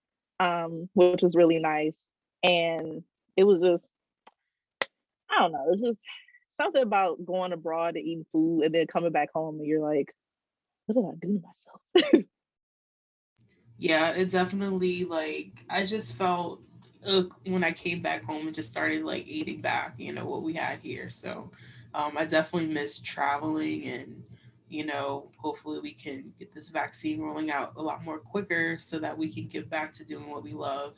which was really nice. And it was just, I don't know, it's just something about going abroad and eating food and then coming back home and you're like, what did I do to myself? Yeah, it definitely, like, I just felt when I came back home and just started like eating back, what we had here. So I definitely miss traveling, and hopefully we can get this vaccine rolling out a lot more quicker so that we can get back to doing what we love.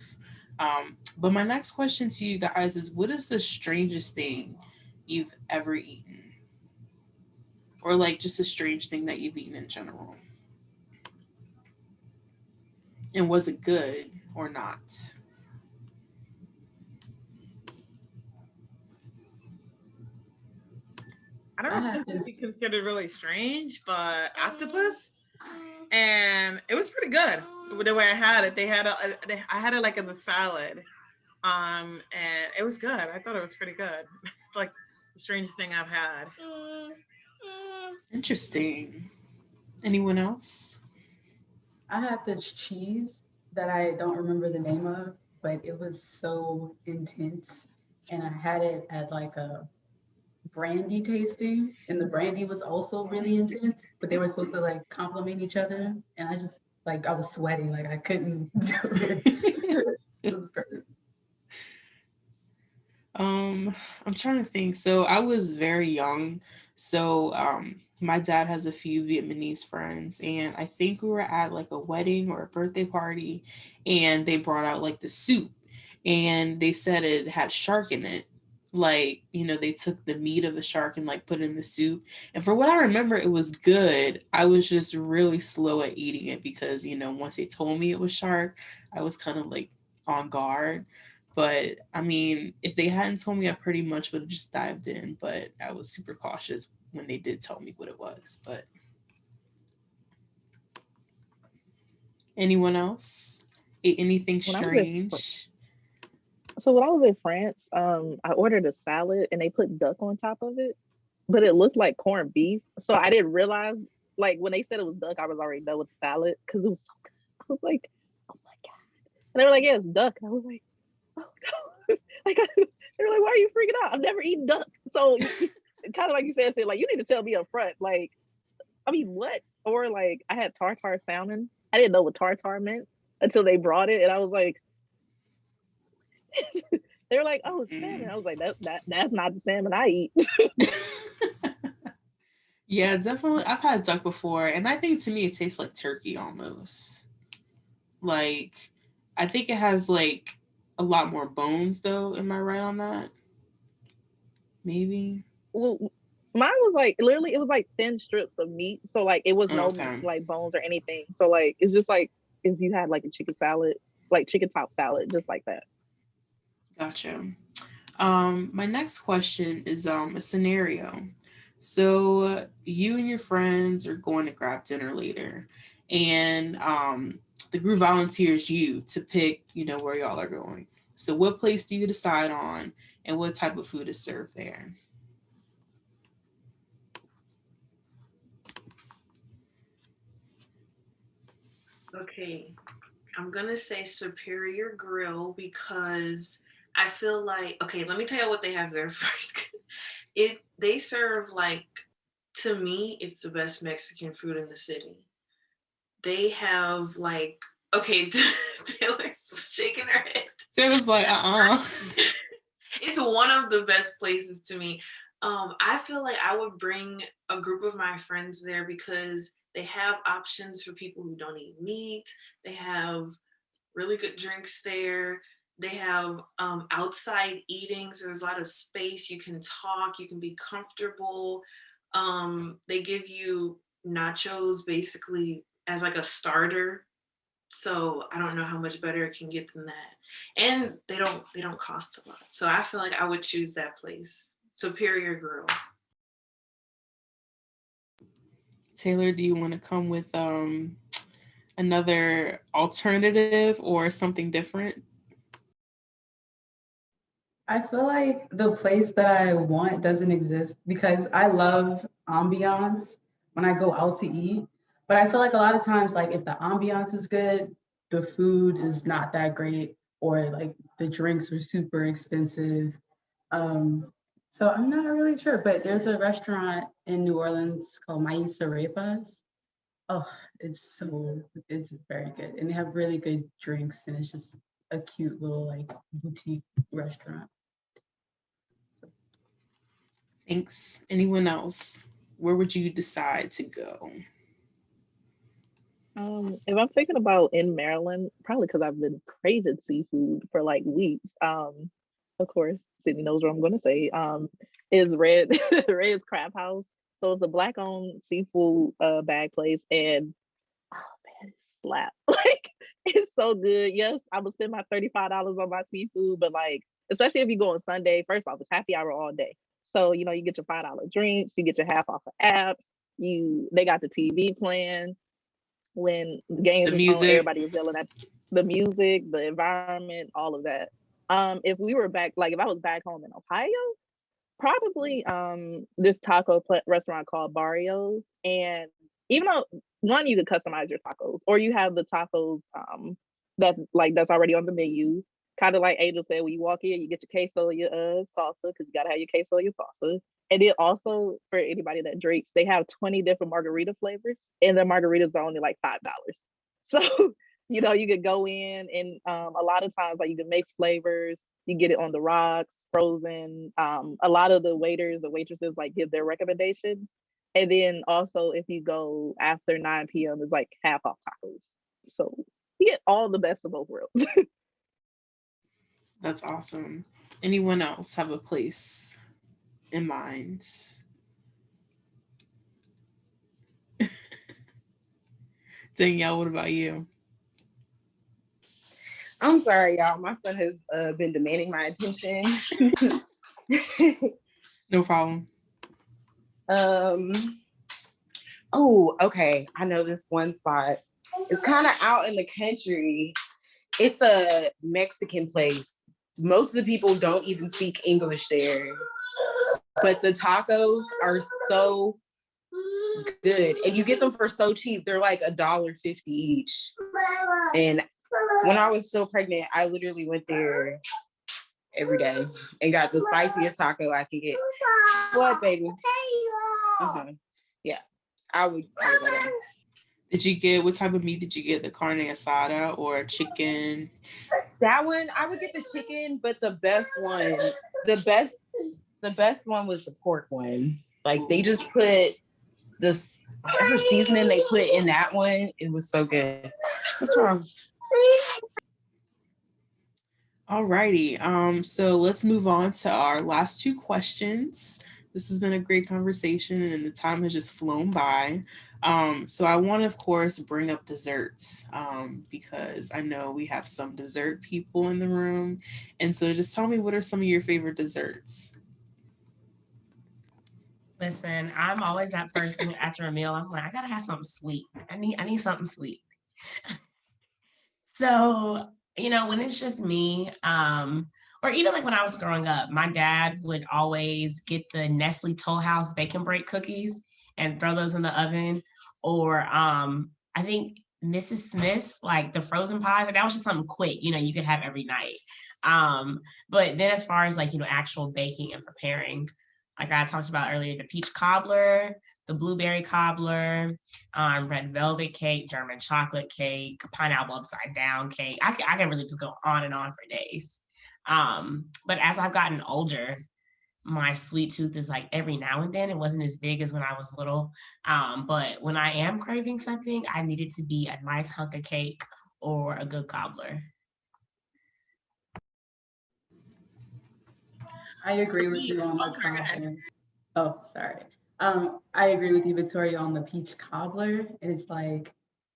But my next question to you guys is, what is the strangest thing you've ever eaten? Or like just a strange thing that you've eaten in general? And was it good or not? I don't know if this would be considered really strange, but octopus, and it was pretty good. The way I had it, I had it like in the salad, and it was good. I thought it was pretty good. It's like the strangest thing I've had. Interesting. Anyone else? I had this cheese that I don't remember the name of, but it was so intense. And I had it at like a brandy tasting, and the brandy was also really intense, but they were supposed to like complement each other. And I just like, I was sweating, like I couldn't do it. It was great. I'm trying to think. So I was very young. So my dad has a few Vietnamese friends, and I think we were at like a wedding or a birthday party, and they brought out like the soup, and they said it had shark in it. Like, they took the meat of the shark and like put it in the soup. And for what I remember, it was good. I was just really slow at eating it because, once they told me it was shark, I was kind of like on guard. But I mean, if they hadn't told me, I pretty much would have just dived in. But I was super cautious when they did tell me what it was. But anyone else? ate anything When I was strange? So when I was in France, I ordered a salad and they put duck on top of it, but it looked like corned beef. So I didn't realize, like when they said it was duck, I was already done with the salad because it was so good. I was like, oh my God. And they were like, yeah, it's duck. And I was like, oh no. Like, they were like, why are you freaking out? I've never eaten duck. So kind of like you said, like, you need to tell me up front. Like, I mean, what? Or like I had tartar salmon. I didn't know what tartar meant until they brought it. And I was like, they were like, oh, it's salmon. I was like, that's not the salmon I eat. Yeah, definitely. I've had duck before, and I think to me it tastes like turkey almost. Like, I think it has like a lot more bones though. Am I right on that? Maybe. Well, mine was like literally it was like thin strips of meat. So like it was no Okay. like bones or anything. So like it's just like if you had like a chicken salad, like chicken top salad, just like that. Gotcha. My next question is a scenario. So you and your friends are going to grab dinner later, and the group volunteers you to pick, where y'all are going. So what place do you decide on, and what type of food is served there? Okay, I'm gonna say Superior Grill because I feel like, okay, let me tell you what they have there first. They serve like, to me, it's the best Mexican food in the city. They have like, okay, Taylor's shaking her head. Taylor's like, It's one of the best places to me. I feel like I would bring a group of my friends there because they have options for people who don't eat meat. They have really good drinks there. They have outside eating, so there's a lot of space. You can talk, you can be comfortable. They give you nachos basically as like a starter. So I don't know how much better it can get than that. And they don't cost a lot. So I feel like I would choose that place. Superior Grill. Taylor, do you want to come with another alternative or something different? I feel like the place that I want doesn't exist because I love ambiance when I go out to eat. But I feel like a lot of times, like if the ambiance is good, the food is not that great, or like the drinks are super expensive. So I'm not really sure, but there's a restaurant in New Orleans called Maíz Arepas. Oh, it's very good. And they have really good drinks, and it's just a cute little like boutique restaurant. Thanks. Anyone else? Where would you decide to go? If I'm thinking about in Maryland, probably because I've been craving seafood for like weeks. Of course, Sydney knows what I'm going to say. Is Red's Crab House. So it's a Black-owned seafood bag place, and oh man, it slap. Like it's so good. Yes, I would spend my $35 on my seafood, but like especially if you go on Sunday, first off, it's happy hour all day. So you get your $5 drinks, you get your half off of apps. They got the TV playing. When the games The was music. on, everybody was yelling at the music, the environment, all of that. If we were back, like if I was back home in Ohio, probably this taco restaurant called Barrios. And even though one, you could customize your tacos, or you have the tacos that's already on the menu. Kind of like Angel said, when you walk in, you get your queso, your salsa, because you gotta have your queso, your salsa. And then also for anybody that drinks, they have 20 different margarita flavors, and their margaritas are only like $5. So you could go in, and a lot of times like you can mix flavors. You get it on the rocks, frozen. A lot of the waiters or waitresses like give their recommendations. And then also if you go after 9 p.m. it's like half off tacos. So you get all the best of both worlds. That's awesome. Anyone else have a place in mind? Danielle, what about you? I'm sorry, y'all. My son has been demanding my attention. No problem. Oh, okay. I know this one spot. It's kind of out in the country. It's a Mexican place. Most of the people don't even speak English there, but the tacos are so good, and you get them for so cheap. They're like $1.50 each. And when I was still pregnant, I literally went there every day and got the spiciest taco I could get. What, baby? Yeah, I would go there. Did you get, what type of meat did you get? The carne asada or chicken? That one, I would get the chicken, but the best one was the pork one. Like, they just put this, whatever seasoning they put in that one, it was so good. What's wrong? Alrighty, so let's move on to our last two questions. This has been a great conversation and the time has just flown by. So I want to, of course, bring up desserts because I know we have some dessert people in the room. And so just tell me, what are some of your favorite desserts? Listen, I'm always that person after a meal. I'm like, I gotta have something sweet. I need something sweet. So, you know, when it's just me, or even like when I was growing up, my dad would always get the Nestle Toll House bacon break cookies and throw those in the oven. Or I think Mrs. Smith's, like the frozen pies, like that was just something quick, you know, you could have every night. But then as far as like, you know, actual baking and preparing, like I talked about earlier, the peach cobbler, the blueberry cobbler, red velvet cake, German chocolate cake, pineapple upside down cake. I can really just go on and on for days. But as I've gotten older, my sweet tooth is like every now and then. It wasn't as big as when I was little. But when I am craving something, I need it to be a nice hunk of cake or a good cobbler. I agree with you on the cobbler. Oh, sorry. I agree with you, Victoria, on the peach cobbler. And it's like,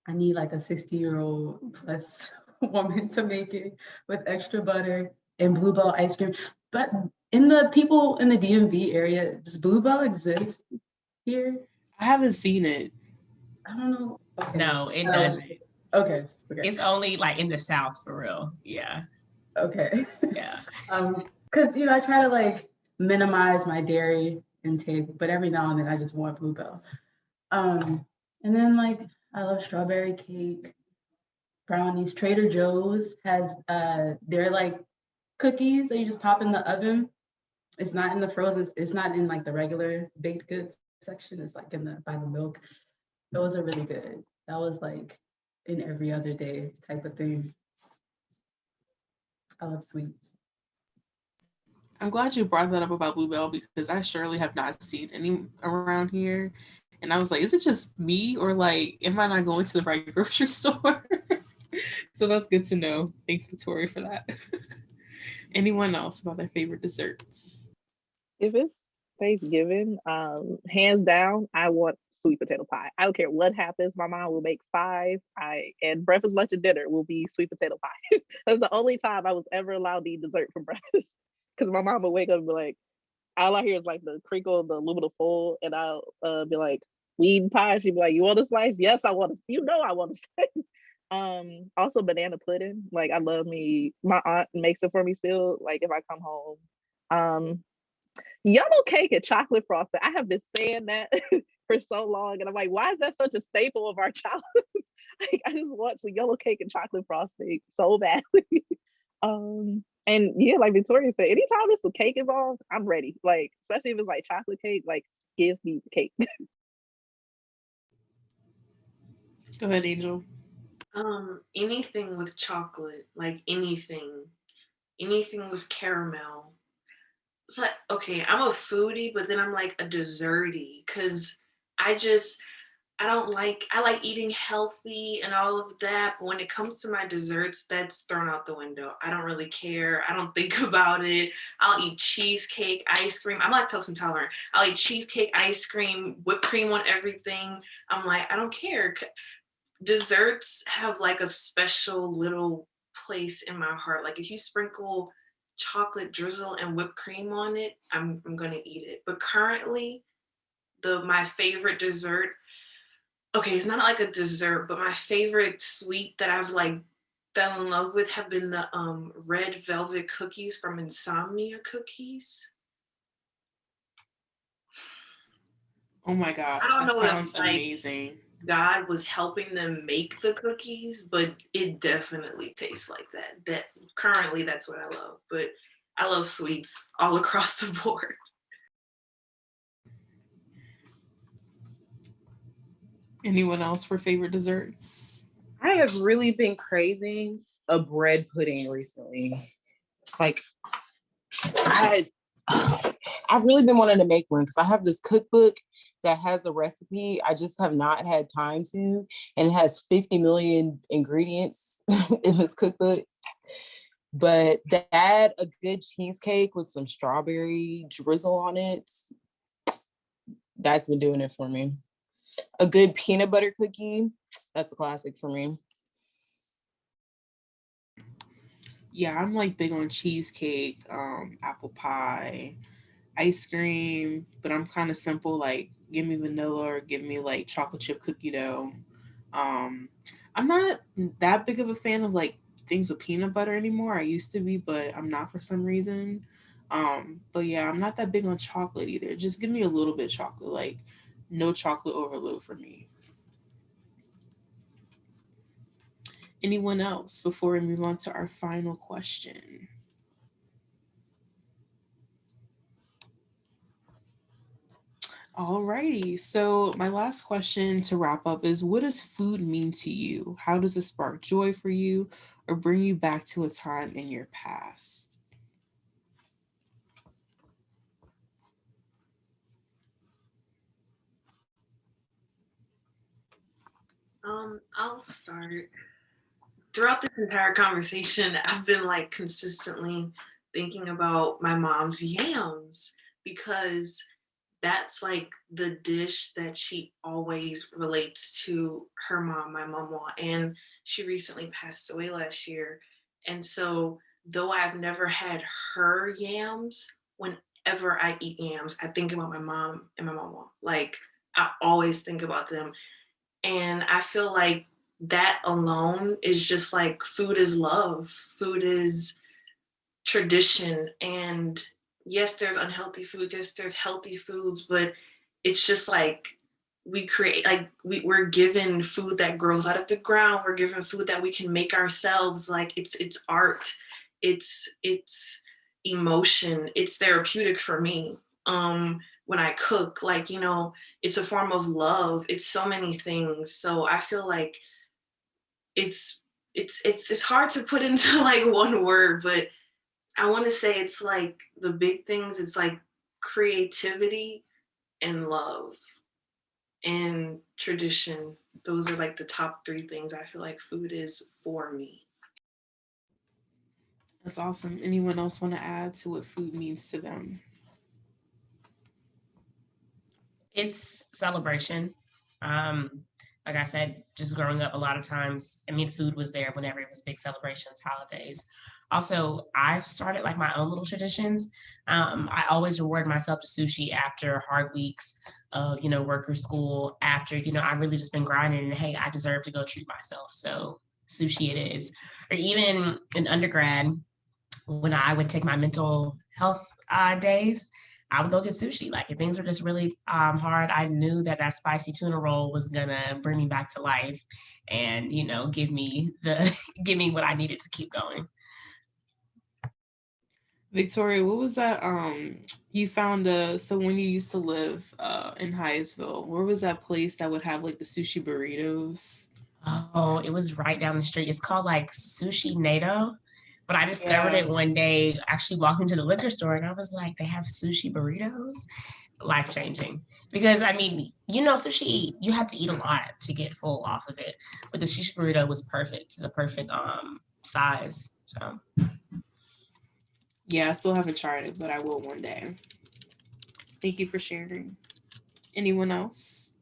I need like a 60-year-old plus woman to make it with extra butter and Bluebell ice cream. But in the people in the DMV area, does Bluebell exist here? I haven't seen it. I don't know. Okay. No, it doesn't. Okay. It's only like in the South for real. Yeah. Okay. Yeah. Because, you know, I try to like minimize my dairy intake, but every now and then I just want Bluebell. And then like I love strawberry cake, brownies. Trader Joe's has they're like cookies that you just pop in the oven. It's not in the frozen, it's not in like the regular baked goods section. It's like in the by the milk. Those are really good. That was like in every other day type of thing. I love sweets. I'm glad you brought that up about Bluebell because I surely have not seen any around here. And I was like, is it just me or like, am I not going to the right grocery store? So that's good to know. Thanks, Victoria, for that. Anyone else about their favorite desserts? If it's Thanksgiving, hands down, I want sweet potato pie. I don't care what happens. My mom will make 5. And breakfast, lunch, and dinner will be sweet potato pie. That's the only time I was ever allowed to eat dessert for breakfast. Because my mom would wake up and be like, all I hear is like the crinkle of the aluminum foil, and I'll be like, we eating pie? She'd be like, you want a slice? Yes, I want a, you know I want a slice. Also banana pudding. Like I love me, my aunt makes it for me still, like if I come home. Yellow cake and chocolate frosting. I have been saying that for so long, and I'm like, why is that such a staple of our childhood? Like I just want some yellow cake and chocolate frosting so badly. And yeah, like Victoria said, anytime there's some cake involved, I'm ready. Like, especially if it's like chocolate cake, like give me the cake. Go ahead, Angel. Anything with chocolate, like anything with caramel. It's like, okay, I'm a foodie, but then I'm like a desserty because I like eating healthy and all of that. But when it comes to my desserts, that's thrown out the window. I don't really care. I don't think about it. I'll eat cheesecake, ice cream. I'm lactose intolerant. I'll eat cheesecake, ice cream, whipped cream on everything. I'm like, I don't care. Desserts have like a special little place in my heart. Like if you sprinkle chocolate drizzle and whipped cream on it, I'm gonna eat it. But currently, my favorite dessert, okay, it's not like a dessert, but my favorite sweet that fell in love with have been the red velvet cookies from Insomnia Cookies. Oh my gosh, I don't that know sounds if like amazing. God was helping them make the cookies, but it definitely tastes like that. That currently that's what I love, but I love sweets all across the board. Anyone else for favorite desserts? I have really been craving a bread pudding recently. Like I've really been wanting to make one because I have this cookbook that has a recipe. I just have not had time to, and it has 50 million ingredients in this cookbook. But that, a good cheesecake with some strawberry drizzle on it, that's been doing it for me. A good peanut butter cookie, that's a classic for me. Yeah, I'm like big on cheesecake, apple pie, ice cream, but I'm kind of simple. Like, give me vanilla or give me like chocolate chip cookie dough. Um, I'm not that big of a fan of like things with peanut butter anymore. I used to be, but I'm not for some reason. But yeah, I'm not that big on chocolate either. Just give me a little bit of chocolate, like no chocolate overload for me. Anyone else before we move on to our final question? Alrighty. So my last question to wrap up is, what does food mean to you? How does it spark joy for you or bring you back to a time in your past? I'll start. Throughout this entire conversation, I've been like consistently thinking about my mom's yams because that's like the dish that she always relates to her mom, my mama, and she recently passed away last year. And so, though I've never had her yams, whenever I eat yams, I think about my mom and my mama. Like, I always think about them. And I feel like that alone is just like food is love, food is tradition. And yes, there's unhealthy food, yes, there's healthy foods, but it's just like we create, like we're given food that grows out of the ground. We're given food that we can make ourselves. Like it's art, it's emotion, it's therapeutic for me. When I cook, like, you know, it's a form of love. It's so many things. So I feel like it's it's hard to put into like one word, but I want to say it's like the big things. It's like creativity and love and tradition. Those are like the top three things I feel like food is for me. That's awesome. Anyone else want to add to what food means to them? It's celebration. Like I said, just growing up, a lot of times, I mean, food was there whenever it was big celebrations, holidays. Also, I've started like my own little traditions. I always reward myself to sushi after hard weeks of, work or school. After, I've really just been grinding and hey, I deserve to go treat myself. So sushi it is. Or even in undergrad, when I would take my mental health days, I would go get sushi. Like if things were just really hard, I knew that spicy tuna roll was gonna bring me back to life, and give me give me what I needed to keep going. Victoria, what was that? You found so when you used to live in Hyattsville, where was that place that would have like the sushi burritos? Oh, it was right down the street. It's called like Sushi NATO. But I discovered it one day, actually walking to the liquor store, and I was like, they have sushi burritos? Life changing. Because I mean, sushi, you have to eat a lot to get full off of it. But the sushi burrito was perfect, the perfect size. So yeah, I still haven't tried it, but I will one day. Thank you for sharing. Anyone else?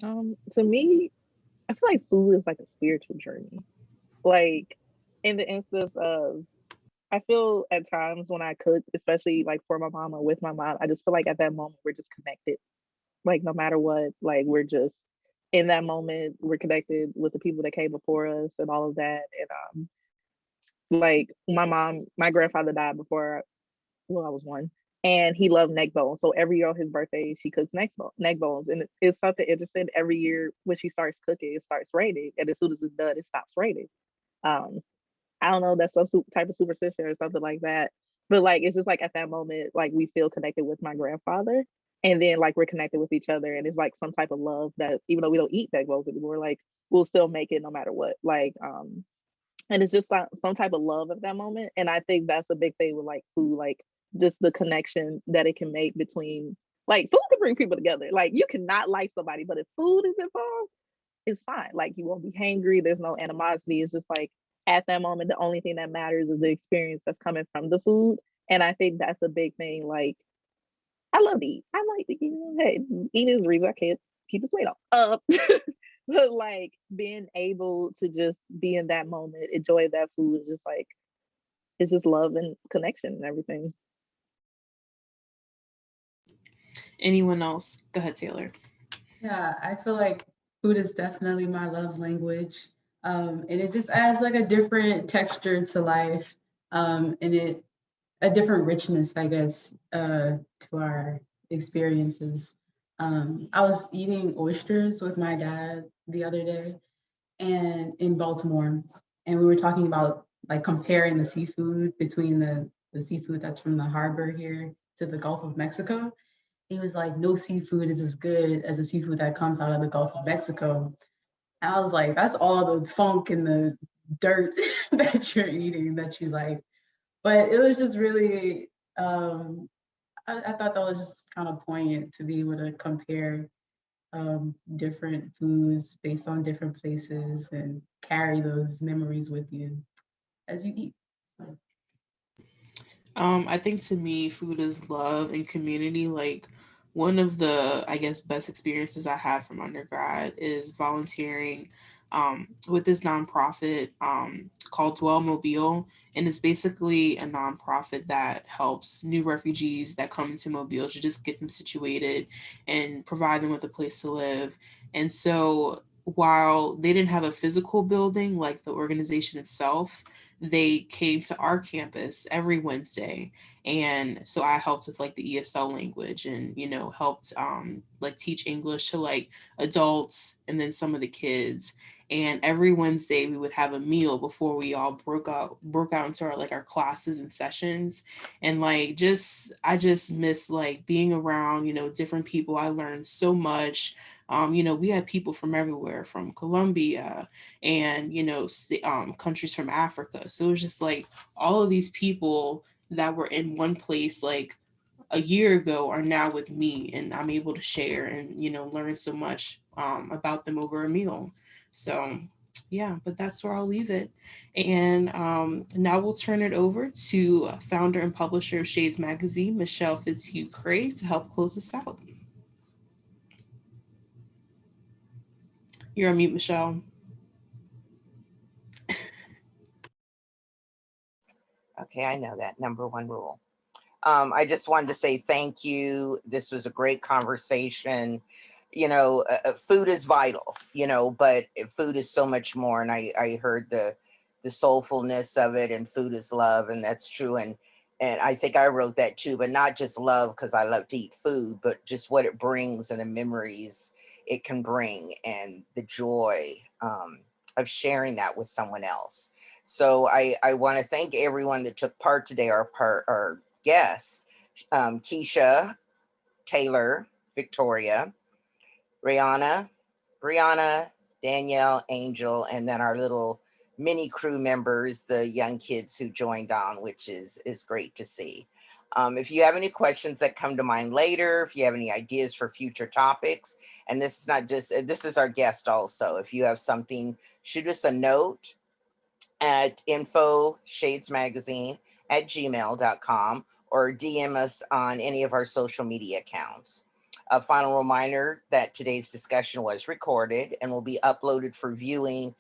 To me, I feel like food is like a spiritual journey. Like in the instance of, I feel at times when I cook, especially like for my mom or with my mom, I just feel like at that moment we're just connected. Like no matter what, like we're just in that moment, we're connected with the people that came before us and all of that. And like my grandfather died before, well, I was one, and he loved neck bones. So every year on his birthday, she cooks neck bones, and it's something interesting. Every year when she starts cooking, it starts raining, and as soon as it's done, it stops raining. Um, I don't know, that's some type of superstition or something like that. But like, it's just like at that moment, like we feel connected with my grandfather, and then like we're connected with each other, and it's like some type of love that even though we don't eat neck bones anymore, like we'll still make it no matter what. Like, and it's just some type of love at that moment. And I think that's a big thing with like food, like just the connection that it can make between, like, food can bring people together. Like, you cannot like somebody, but if food is involved, it's fine. Like, you won't be hangry, there's no animosity. It's just like at that moment, the only thing that matters is the experience that's coming from the food. And I think that's a big thing. Like, I love to eat. I like to eat. Hey, eating is the reason I can't keep this weight off. But like being able to just be in that moment, enjoy that food, is just like, it's just love and connection and everything. Anyone else? Go ahead, Taylor. Yeah, I feel like food is definitely my love language. And it just adds like a different texture to life. And a different richness, I guess, to our experiences. I was eating oysters with my dad the other day and in Baltimore, and we were talking about like comparing the seafood between the seafood that's from the harbor here to the Gulf of Mexico. He was like, no seafood is as good as the seafood that comes out of the Gulf of Mexico. And I was like, that's all the funk and the dirt that you're eating that you like. But it was just really, I thought that was just kind of poignant to be able to compare different foods based on different places and carry those memories with you as you eat. So. I think to me, food is love and community. Like, one of the, I guess, best experiences I had from undergrad is volunteering with this nonprofit called Dwell Mobile. And it's basically a nonprofit that helps new refugees that come into Mobile to just get them situated and provide them with a place to live. And so while they didn't have a physical building like the organization itself, they came to our campus every Wednesday. And so I helped with like the ESL language and, helped like teach English to like adults and then some of the kids. And every Wednesday we would have a meal before we all broke out into our classes and sessions. And like, I just miss like being around, different people. I learned so much. We had people from everywhere, from Colombia and, countries from Africa. So it was just like all of these people that were in one place like a year ago are now with me, and I'm able to share and, learn so much about them over a meal. So yeah, but that's where I'll leave it. And now we'll turn it over to founder and publisher of Shades Magazine, Michelle FITZHUGH-CRAIG, to help close us out. You're on mute, Michelle. Okay, I know that number one rule. I just wanted to say thank you. This was a great conversation. Food is vital, but food is so much more. And I heard the soulfulness of it, and food is love, and that's true. And I think I wrote that too, but not just love because I love to eat food, but just what it brings and the memories it can bring and the joy of sharing that with someone else. So I want to thank everyone that took part today, our guests, Keisha, Taylor, Victoria, Rayonna, Brianna, Danielle, Angel, and then our little mini crew members, the young kids who joined on, which is great to see. If you have any questions that come to mind later, if you have any ideas for future topics, and this is not just, this is our guest also. If you have something, shoot us a note at infoshadesmagazine@gmail.com or DM us on any of our social media accounts. A final reminder that today's discussion was recorded and will be uploaded for viewing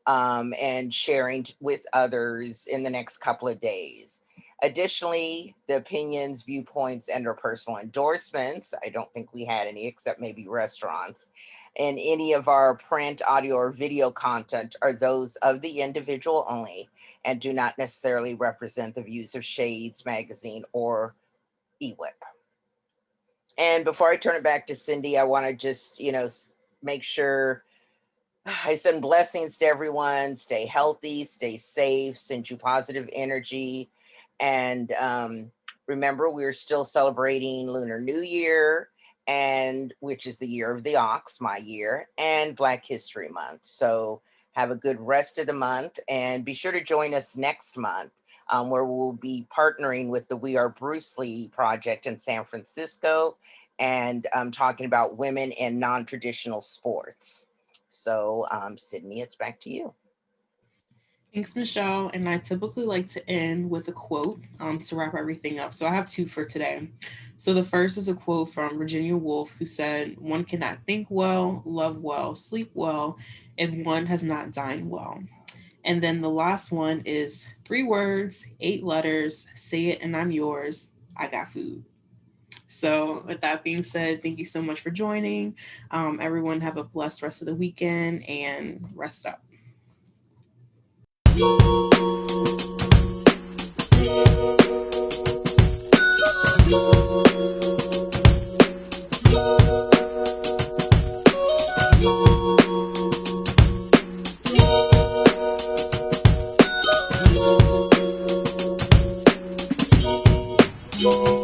and sharing with others in the next couple of days. Additionally, the opinions, viewpoints, and or personal endorsements, I don't think we had any except maybe restaurants, in any of our print, audio, or video content are those of the individual only and do not necessarily represent the views of Shades Magazine or eWhip. And before I turn it back to Cindy, I want to just, make sure I send blessings to everyone. Stay healthy, stay safe, send you positive energy. And remember, we're still celebrating Lunar New Year, and which is the year of the ox, my year, and Black History Month. So have a good rest of the month, and be sure to join us next month, where we'll be partnering with the We Are Bruce Lee project in San Francisco, and talking about women in non-traditional sports. So, Sydney, it's back to you. Thanks, Michelle. And I typically like to end with a quote to wrap everything up. So I have two for today. So the first is a quote from Virginia Woolf, who said, "One cannot think well, love well, sleep well if one has not dined well." And then the last one is 3 words, 8 letters, say it and I'm yours. I got food. So with that being said, thank you so much for joining. Everyone have a blessed rest of the weekend and rest up. Thank you.